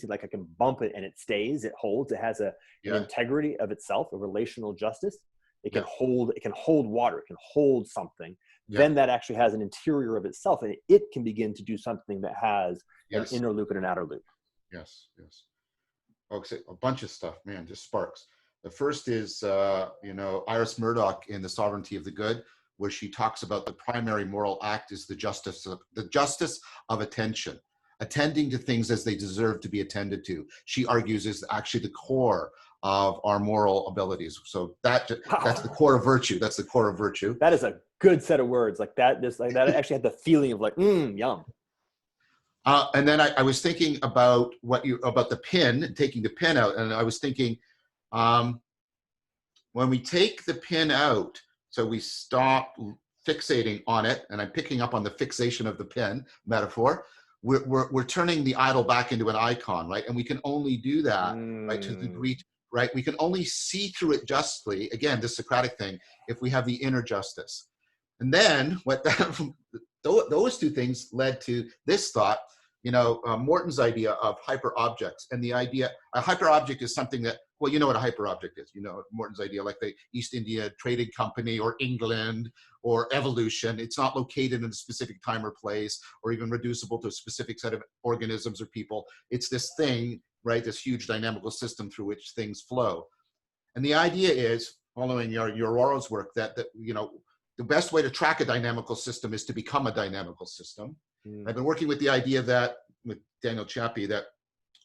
[SPEAKER 1] like I can bump it and it stays, it holds, it has an integrity of itself, a relational justice. It can hold water, it can hold something. Then that actually has an interior of itself, and it can begin to do something that has an inner loop and an outer loop.
[SPEAKER 2] Yes. Okay, a bunch of stuff, man, just sparks. The first is, Iris Murdoch in The Sovereignty of the Good, where she talks about the primary moral act is the justice of attention, attending to things as they deserve to be attended to. She argues is actually the core of our moral abilities. So that's the core of virtue. That's the core of virtue.
[SPEAKER 1] That is a good set of words. Like that, just like that actually had the feeling of like, yum.
[SPEAKER 2] And then I was thinking about about the pin, taking the pin out, and I was thinking, when we take the pin out, so we stop fixating on it, and I'm picking up on the fixation of the pin metaphor. We're turning the idol back into an icon, right? And we can only do that, right, to the degree, right? We can only see through it justly. Again, this Socratic thing, if we have the inner justice. And then those two things led to this thought. Morton's idea of hyper objects, and the idea a hyper object is something that, well, you know what a hyper object is. Morton's idea, like the East India Trading Company or England or evolution. It's not located in a specific time or place, or even reducible to a specific set of organisms or people. It's this thing, right? This huge dynamical system through which things flow. And the idea is, following your Aurora's work, that the best way to track a dynamical system is to become a dynamical system. I've been working with the idea that, with Daniel Chappie, that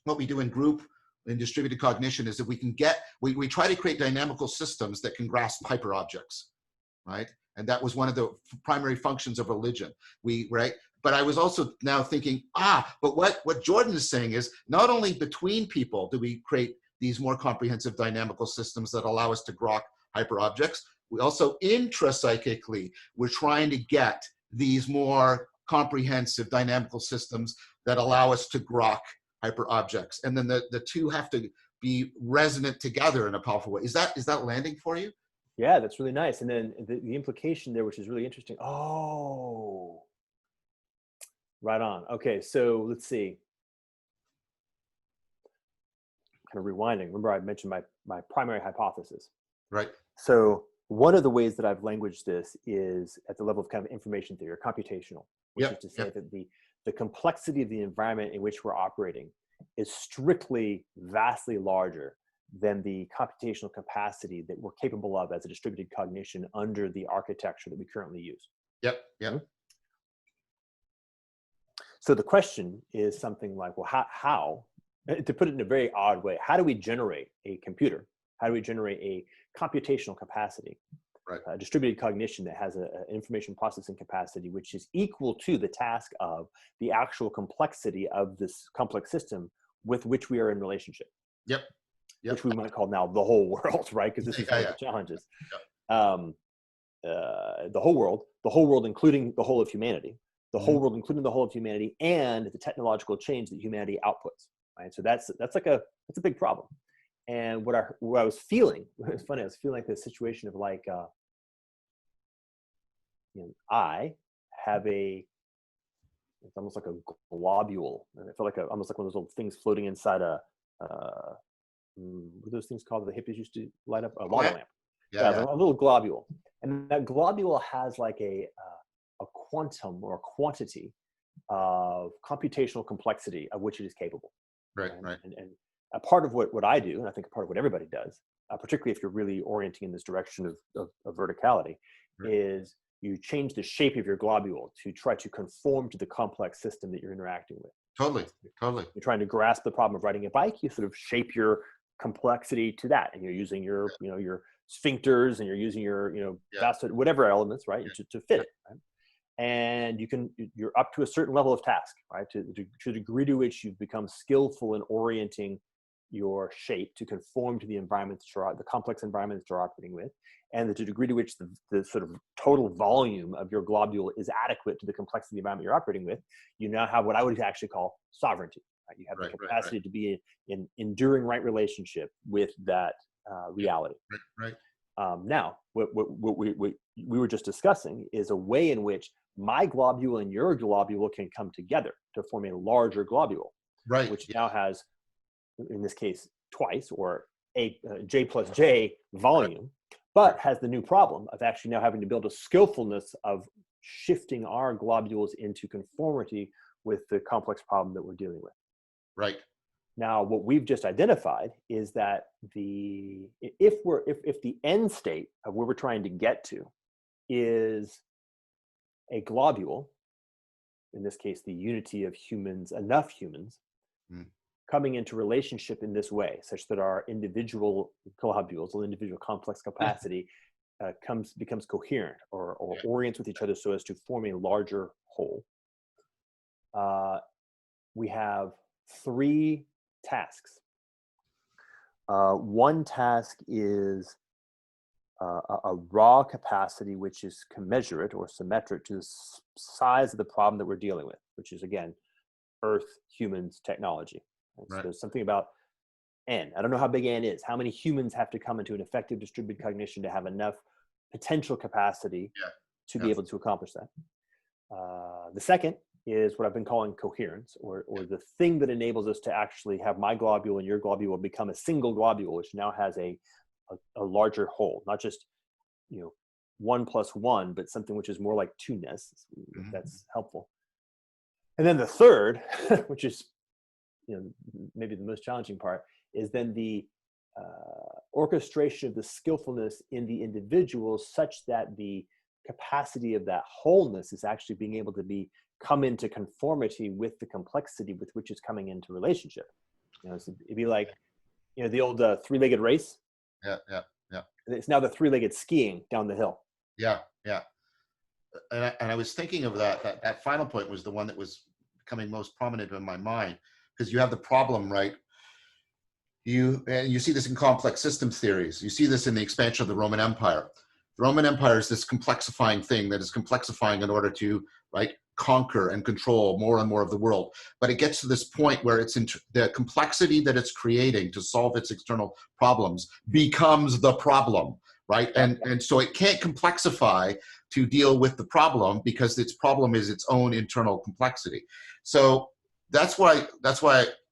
[SPEAKER 2] what we do in group, in distributed cognition, is that we try to create dynamical systems that can grasp hyper objects, right? And that was one of the primary functions of religion. But I was also now thinking, but what Jordan is saying is, not only between people do we create these more comprehensive dynamical systems that allow us to grok hyper objects, we also intrapsychically, we're trying to get these more comprehensive dynamical systems that allow us to grok hyper objects. And then the two have to be resonant together in a powerful way. Is that landing for you?
[SPEAKER 1] Yeah, that's really nice. And then the implication there, which is really interesting. Oh, right on. Okay, so let's see. Kind of rewinding. Remember, I mentioned my primary hypothesis.
[SPEAKER 2] Right.
[SPEAKER 1] So one of the ways that I've languaged this is at the level of kind of information theory or computational, which is to say that the complexity of the environment in which we're operating is strictly vastly larger than the computational capacity that we're capable of as a distributed cognition under the architecture that we currently use.
[SPEAKER 2] Yep.
[SPEAKER 1] So the question is something like, well, how, to put it in a very odd way, how do we generate a computer? How do we generate a computational capacity,
[SPEAKER 2] right,
[SPEAKER 1] a distributed cognition that has an information processing capacity which is equal to the task of the actual complexity of this complex system with which we are in relationship?
[SPEAKER 2] Yep.
[SPEAKER 1] Which we might call now the whole world, right? Because this is one of the challenges. The whole world, including the whole of humanity, the whole world, including the whole of humanity, and the technological change that humanity outputs, right? So that's a big problem. And what I was feeling, it's funny, I was feeling like this situation of like, I have it's almost like a globule. And I feel like almost like one of those little things floating inside what are those things called that the hippies used to light up? A lava lamp. Yeah. A little globule. And that globule has like a quantum or a quantity of computational complexity of which it is capable.
[SPEAKER 2] Right.
[SPEAKER 1] And a part of what I do, and I think a part of what everybody does, particularly if you're really orienting in this direction of verticality, is you change the shape of your globule to try to conform to the complex system that you're interacting with.
[SPEAKER 2] Totally.
[SPEAKER 1] You're trying to grasp the problem of riding a bike. You sort of shape your complexity to that, and you're using your your sphincters, and you're using your whatever elements, right, to fit it. Right? And you're up to a certain level of task, right, to the degree to which you've become skillful in orienting your shape to conform to the environment the complex environment that you're operating with, and the degree to which the sort of total volume of your globule is adequate to the complexity of the environment you're operating with, you now have what I would actually call sovereignty. Right? You have the capacity to be in enduring right relationship with that reality.
[SPEAKER 2] Right.
[SPEAKER 1] Now, what we were just discussing is a way in which my globule and your globule can come together to form a larger globule,
[SPEAKER 2] right,
[SPEAKER 1] which now has, in this case, twice or J plus J volume, but has the new problem of actually now having to build a skillfulness of shifting our globules into conformity with the complex problem that we're dealing with.
[SPEAKER 2] Right.
[SPEAKER 1] Now, what we've just identified is that if the end state of where we're trying to get to is a globule, in this case, the unity of humans, enough humans, coming into relationship in this way, such that our individual globules, or individual complex capacity, becomes coherent or orients with each other so as to form a larger whole. We have 3 tasks. One task is a raw capacity which is commensurate or symmetric to the size of the problem that we're dealing with, which is, again, Earth, humans, technology. Right? So there's something about N. I don't know how big N is. How many humans have to come into an effective distributed cognition to have enough potential capacity to be able to accomplish that? The second is what I've been calling coherence, or the thing that enables us to actually have my globule and your globule become a single globule, which now has a larger whole, not just 1 + 1, but something which is more like 2-ness. If that's helpful. And then the third, which is maybe the most challenging part, is then the orchestration of the skillfulness in the individuals such that the capacity of that wholeness is actually being able to come into conformity with the complexity with which it's coming into relationship. So it'd be like, the old 3-legged race.
[SPEAKER 2] Yeah.
[SPEAKER 1] It's now the 3-legged skiing down the hill.
[SPEAKER 2] Yeah. And I was thinking of that final point was the one that was becoming most prominent in my mind, because you have the problem, right? You see this in complex systems theories. You see this in the expansion of the Roman Empire. The Roman Empire is this complexifying thing that is complexifying in order to, right, conquer and control more and more of the world. But it gets to this point where it's the complexity that it's creating to solve its external problems becomes the problem, right? And so it can't complexify to deal with the problem because its problem is its own internal complexity. So that's why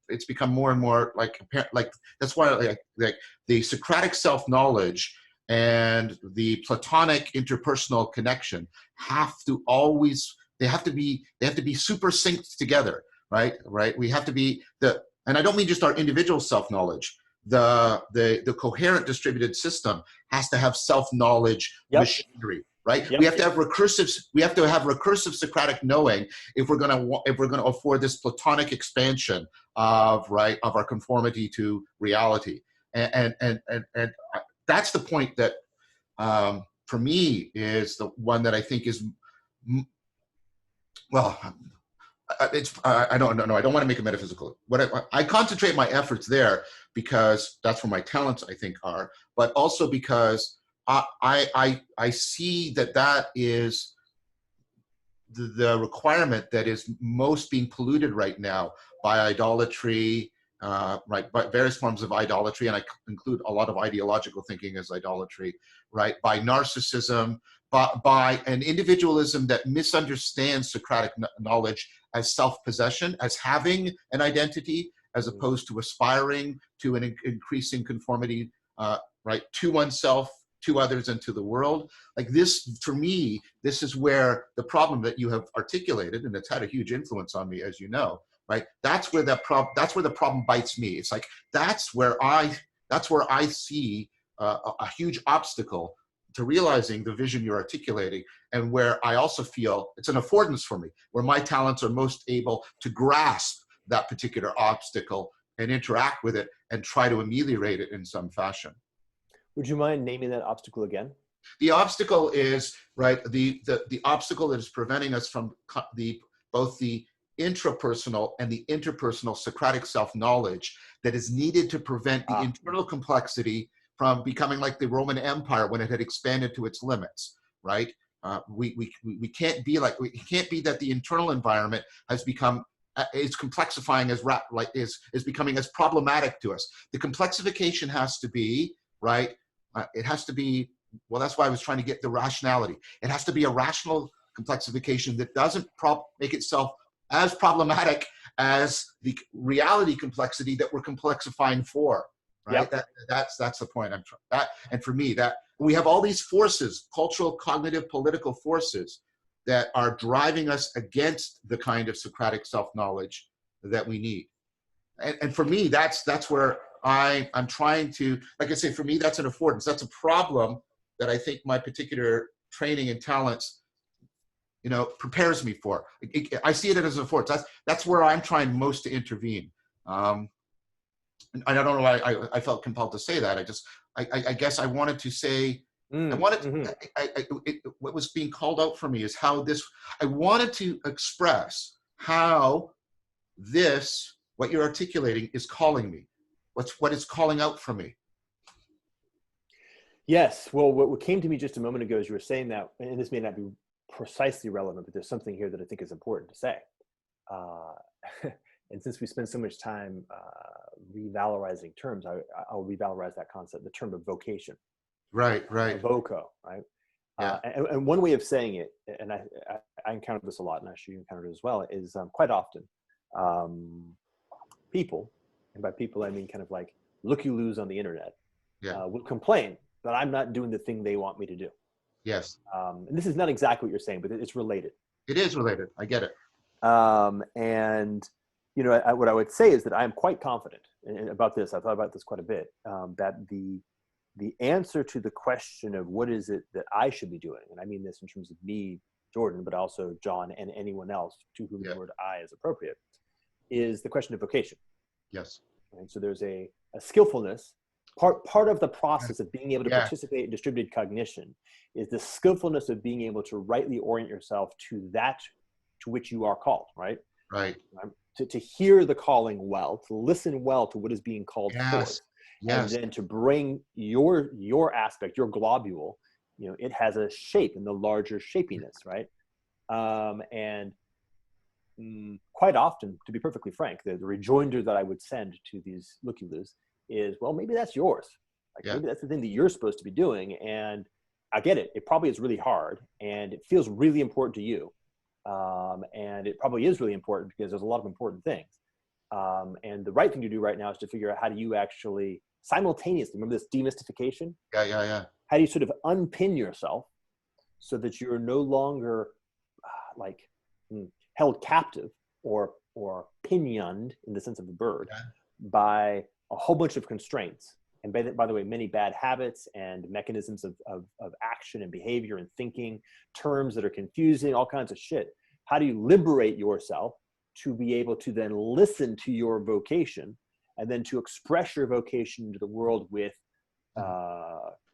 [SPEAKER 2] it's become more and more like that's why like the Socratic self-knowledge and the Platonic interpersonal connection have to be super synced together, right? We have to be and I don't mean just our individual self-knowledge. The coherent distributed system has to have self-knowledge machinery, right? We have to have recursive Socratic knowing if we're going to afford this Platonic expansion of our conformity to reality. And that's the point that for me is the one that I think is, well, I don't know. I don't want to make it metaphysical. I concentrate my efforts there because that's where my talents, I think, are, but also because I see that is the requirement that is most being polluted right now by idolatry, by various forms of idolatry, and I include a lot of ideological thinking as idolatry, right? By narcissism, by an individualism that misunderstands Socratic knowledge as self-possession, as having an identity, as opposed to aspiring to an increasing conformity, to oneself, to others, and to the world. Like this, for me, this is where the problem that you have articulated, and it's had a huge influence on me, as you know, right? That's where the problem bites me. It's like that's where I see a huge obstacle to realizing the vision you're articulating, and where I also feel it's an affordance for me, where my talents are most able to grasp that particular obstacle and interact with it and try to ameliorate it in some fashion.
[SPEAKER 1] Would you mind naming that obstacle again?
[SPEAKER 2] The obstacle is, the obstacle that is preventing us from both the intrapersonal and the interpersonal Socratic self-knowledge that is needed to prevent the internal complexity from becoming like the Roman Empire when it had expanded to its limits, right? We can't be it can't be that the internal environment has become is complexifying is becoming as problematic to us. The complexification has to be, right? It has to be, well, that's why I was trying to get the rationality. It has to be a rational complexification that doesn't make itself as problematic as the reality complexity that we're complexifying for, right? That's the point I'm trying. And for me, that we have all these forces, cultural, cognitive, political forces that are driving us against the kind of Socratic self-knowledge that we need. And for me, that's where I'm trying to, like I say, for me, that's an affordance. That's a problem that I think my particular training and talents, prepares me for. I see it as an affordance. That's where I'm trying most to intervene. And I don't know why I felt compelled to say that. I guess I wanted to say, what was being called out for me is how I wanted to express how what you're articulating is calling me. What is calling out for me.
[SPEAKER 1] Yes. Well, what came to me just a moment ago as you were saying that, and this may not be precisely relevant, but there's something here that I think is important to say. And since we spend so much time revalorizing terms, I'll revalorize that concept, the term of vocation.
[SPEAKER 2] Right.
[SPEAKER 1] Voco, right?
[SPEAKER 2] Yeah.
[SPEAKER 1] And one way of saying it, and I encounter this a lot, and I'm sure you encounter it as well, is quite often people, and by people I mean kind of like looky-loos on the internet, will complain that I'm not doing the thing they want me to do.
[SPEAKER 2] Yes.
[SPEAKER 1] And this is not exactly what you're saying, but it's related.
[SPEAKER 2] It is related. I get it.
[SPEAKER 1] And what I would say is that I am quite confident about this. I've thought about this quite a bit. That the answer to the question of what is it that I should be doing, and I mean this in terms of me, Jordan, but also John and anyone else to whom the word I is appropriate, is the question of vocation.
[SPEAKER 2] Yes.
[SPEAKER 1] And so there's a skillfulness. Part of the process of being able to participate in distributed cognition is the skillfulness of being able to rightly orient yourself to that to which you are called, right?
[SPEAKER 2] Right.
[SPEAKER 1] To hear the calling well, to listen well to what is being called forth, and then to bring your aspect, your globule, it has a shape in the larger shapiness, right? And quite often, to be perfectly frank, the rejoinder that I would send to these looky-loos is, well, maybe that's yours. Maybe that's the thing that you're supposed to be doing. And I get it. It probably is really hard and it feels really important to you. And it probably is really important because there's a lot of important things. And the right thing to do right now is to figure out how do you actually simultaneously, remember this demystification?
[SPEAKER 2] Yeah.
[SPEAKER 1] How do you sort of unpin yourself so that you're no longer held captive or pinioned in the sense of the bird by a whole bunch of constraints. And by the way, many bad habits and mechanisms of action and behavior and thinking, terms that are confusing, all kinds of shit. How do you liberate yourself to be able to then listen to your vocation and then to express your vocation into the world with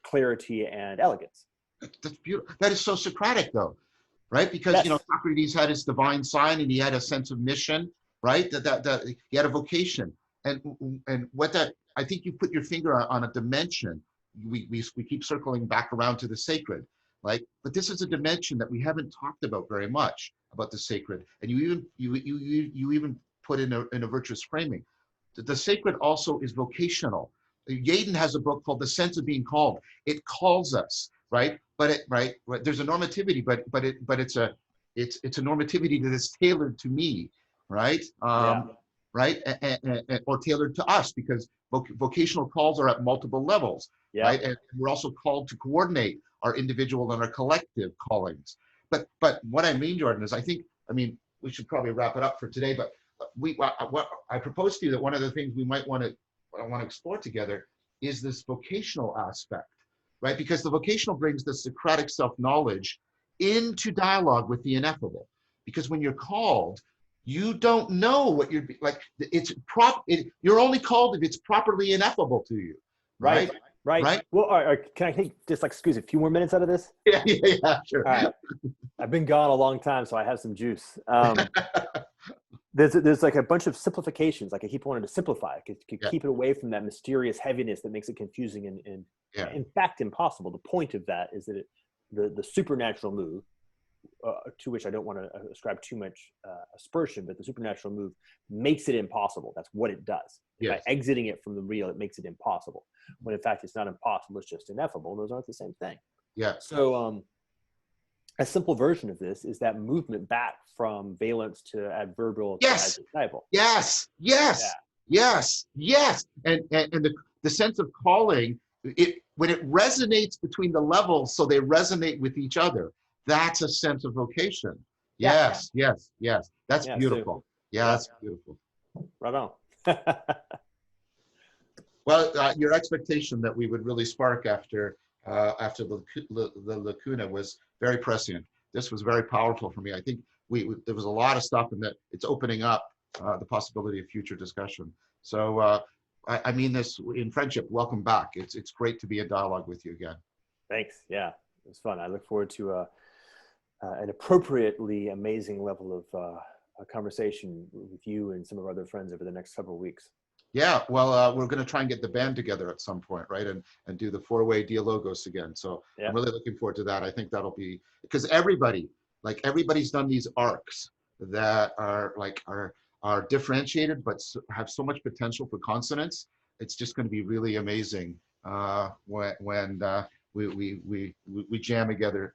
[SPEAKER 1] clarity and elegance?
[SPEAKER 2] That's beautiful. That is so Socratic, though, right? Because Socrates had his divine sign and he had a sense of mission, right? That he had a vocation, and what that, I think you put your finger on a dimension. We keep circling back around to the sacred, right? But this is a dimension that we haven't talked about very much, about the sacred, and you even put in a virtuous framing. The sacred also is vocational. Yaden has a book called The Sense of Being Called. It calls us, right? But there's a normativity, but it's a normativity that is tailored to me, right? Right? Or tailored to us, because vocational calls are at multiple levels, right? And we're also called to coordinate our individual and our collective callings. But what I mean, Jordan, is I mean, we should probably wrap it up for today, but what I propose to you that one of the things we might want to explore together is this vocational aspect, right? Because the vocational brings the Socratic self-knowledge into dialogue with the ineffable. Because when you're called, you don't know what you're like. You're only called if it's properly ineffable to you, right?
[SPEAKER 1] Right. Well, all right, can I take just squeeze a few more minutes out of this?
[SPEAKER 2] Yeah, sure.
[SPEAKER 1] All right. I've been gone a long time, so I have some juice. There's like a bunch of simplifications. Like I keep wanting to simplify. Keep it away from that mysterious heaviness that makes it confusing and in fact impossible. The point of that is that the supernatural move, to which I don't want to ascribe too much aspersion, but the supernatural move makes it impossible. That's what it does. By exiting it from the real, it makes it impossible. When in fact it's not impossible, it's just ineffable. Those aren't the same thing.
[SPEAKER 2] Yeah.
[SPEAKER 1] So a simple version of this is that movement back from valence to adverbial to adjectival.
[SPEAKER 2] Yes. And the sense of calling, when it resonates between the levels, so they resonate with each other, that's a sense of vocation. Yes. That's beautiful.
[SPEAKER 1] So,
[SPEAKER 2] that's beautiful.
[SPEAKER 1] Right on.
[SPEAKER 2] Well, your expectation that we would really spark after the lacuna was very prescient. This was very powerful for me. I think there was a lot of stuff in that it's opening up the possibility of future discussion. So I mean this in friendship. Welcome back. It's great to be in dialogue with you again.
[SPEAKER 1] Thanks. Yeah, it was fun. I look forward to an appropriately amazing level of a conversation with you and some of our other friends over the next several weeks.
[SPEAKER 2] Yeah, well, we're going to try and get the band together at some point, right? And do the four-way Dialogos again. So yeah. I'm really looking forward to that. I think that'll be, because everybody's done these arcs that are are differentiated, but have so much potential for consonance. It's just going to be really amazing when we jam together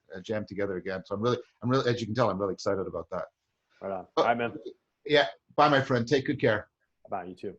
[SPEAKER 2] again. So I'm really, as you can tell, I'm really excited about that.
[SPEAKER 1] Right on. Bye, man.
[SPEAKER 2] Yeah. Bye, my friend. Take good care.
[SPEAKER 1] Bye, you too.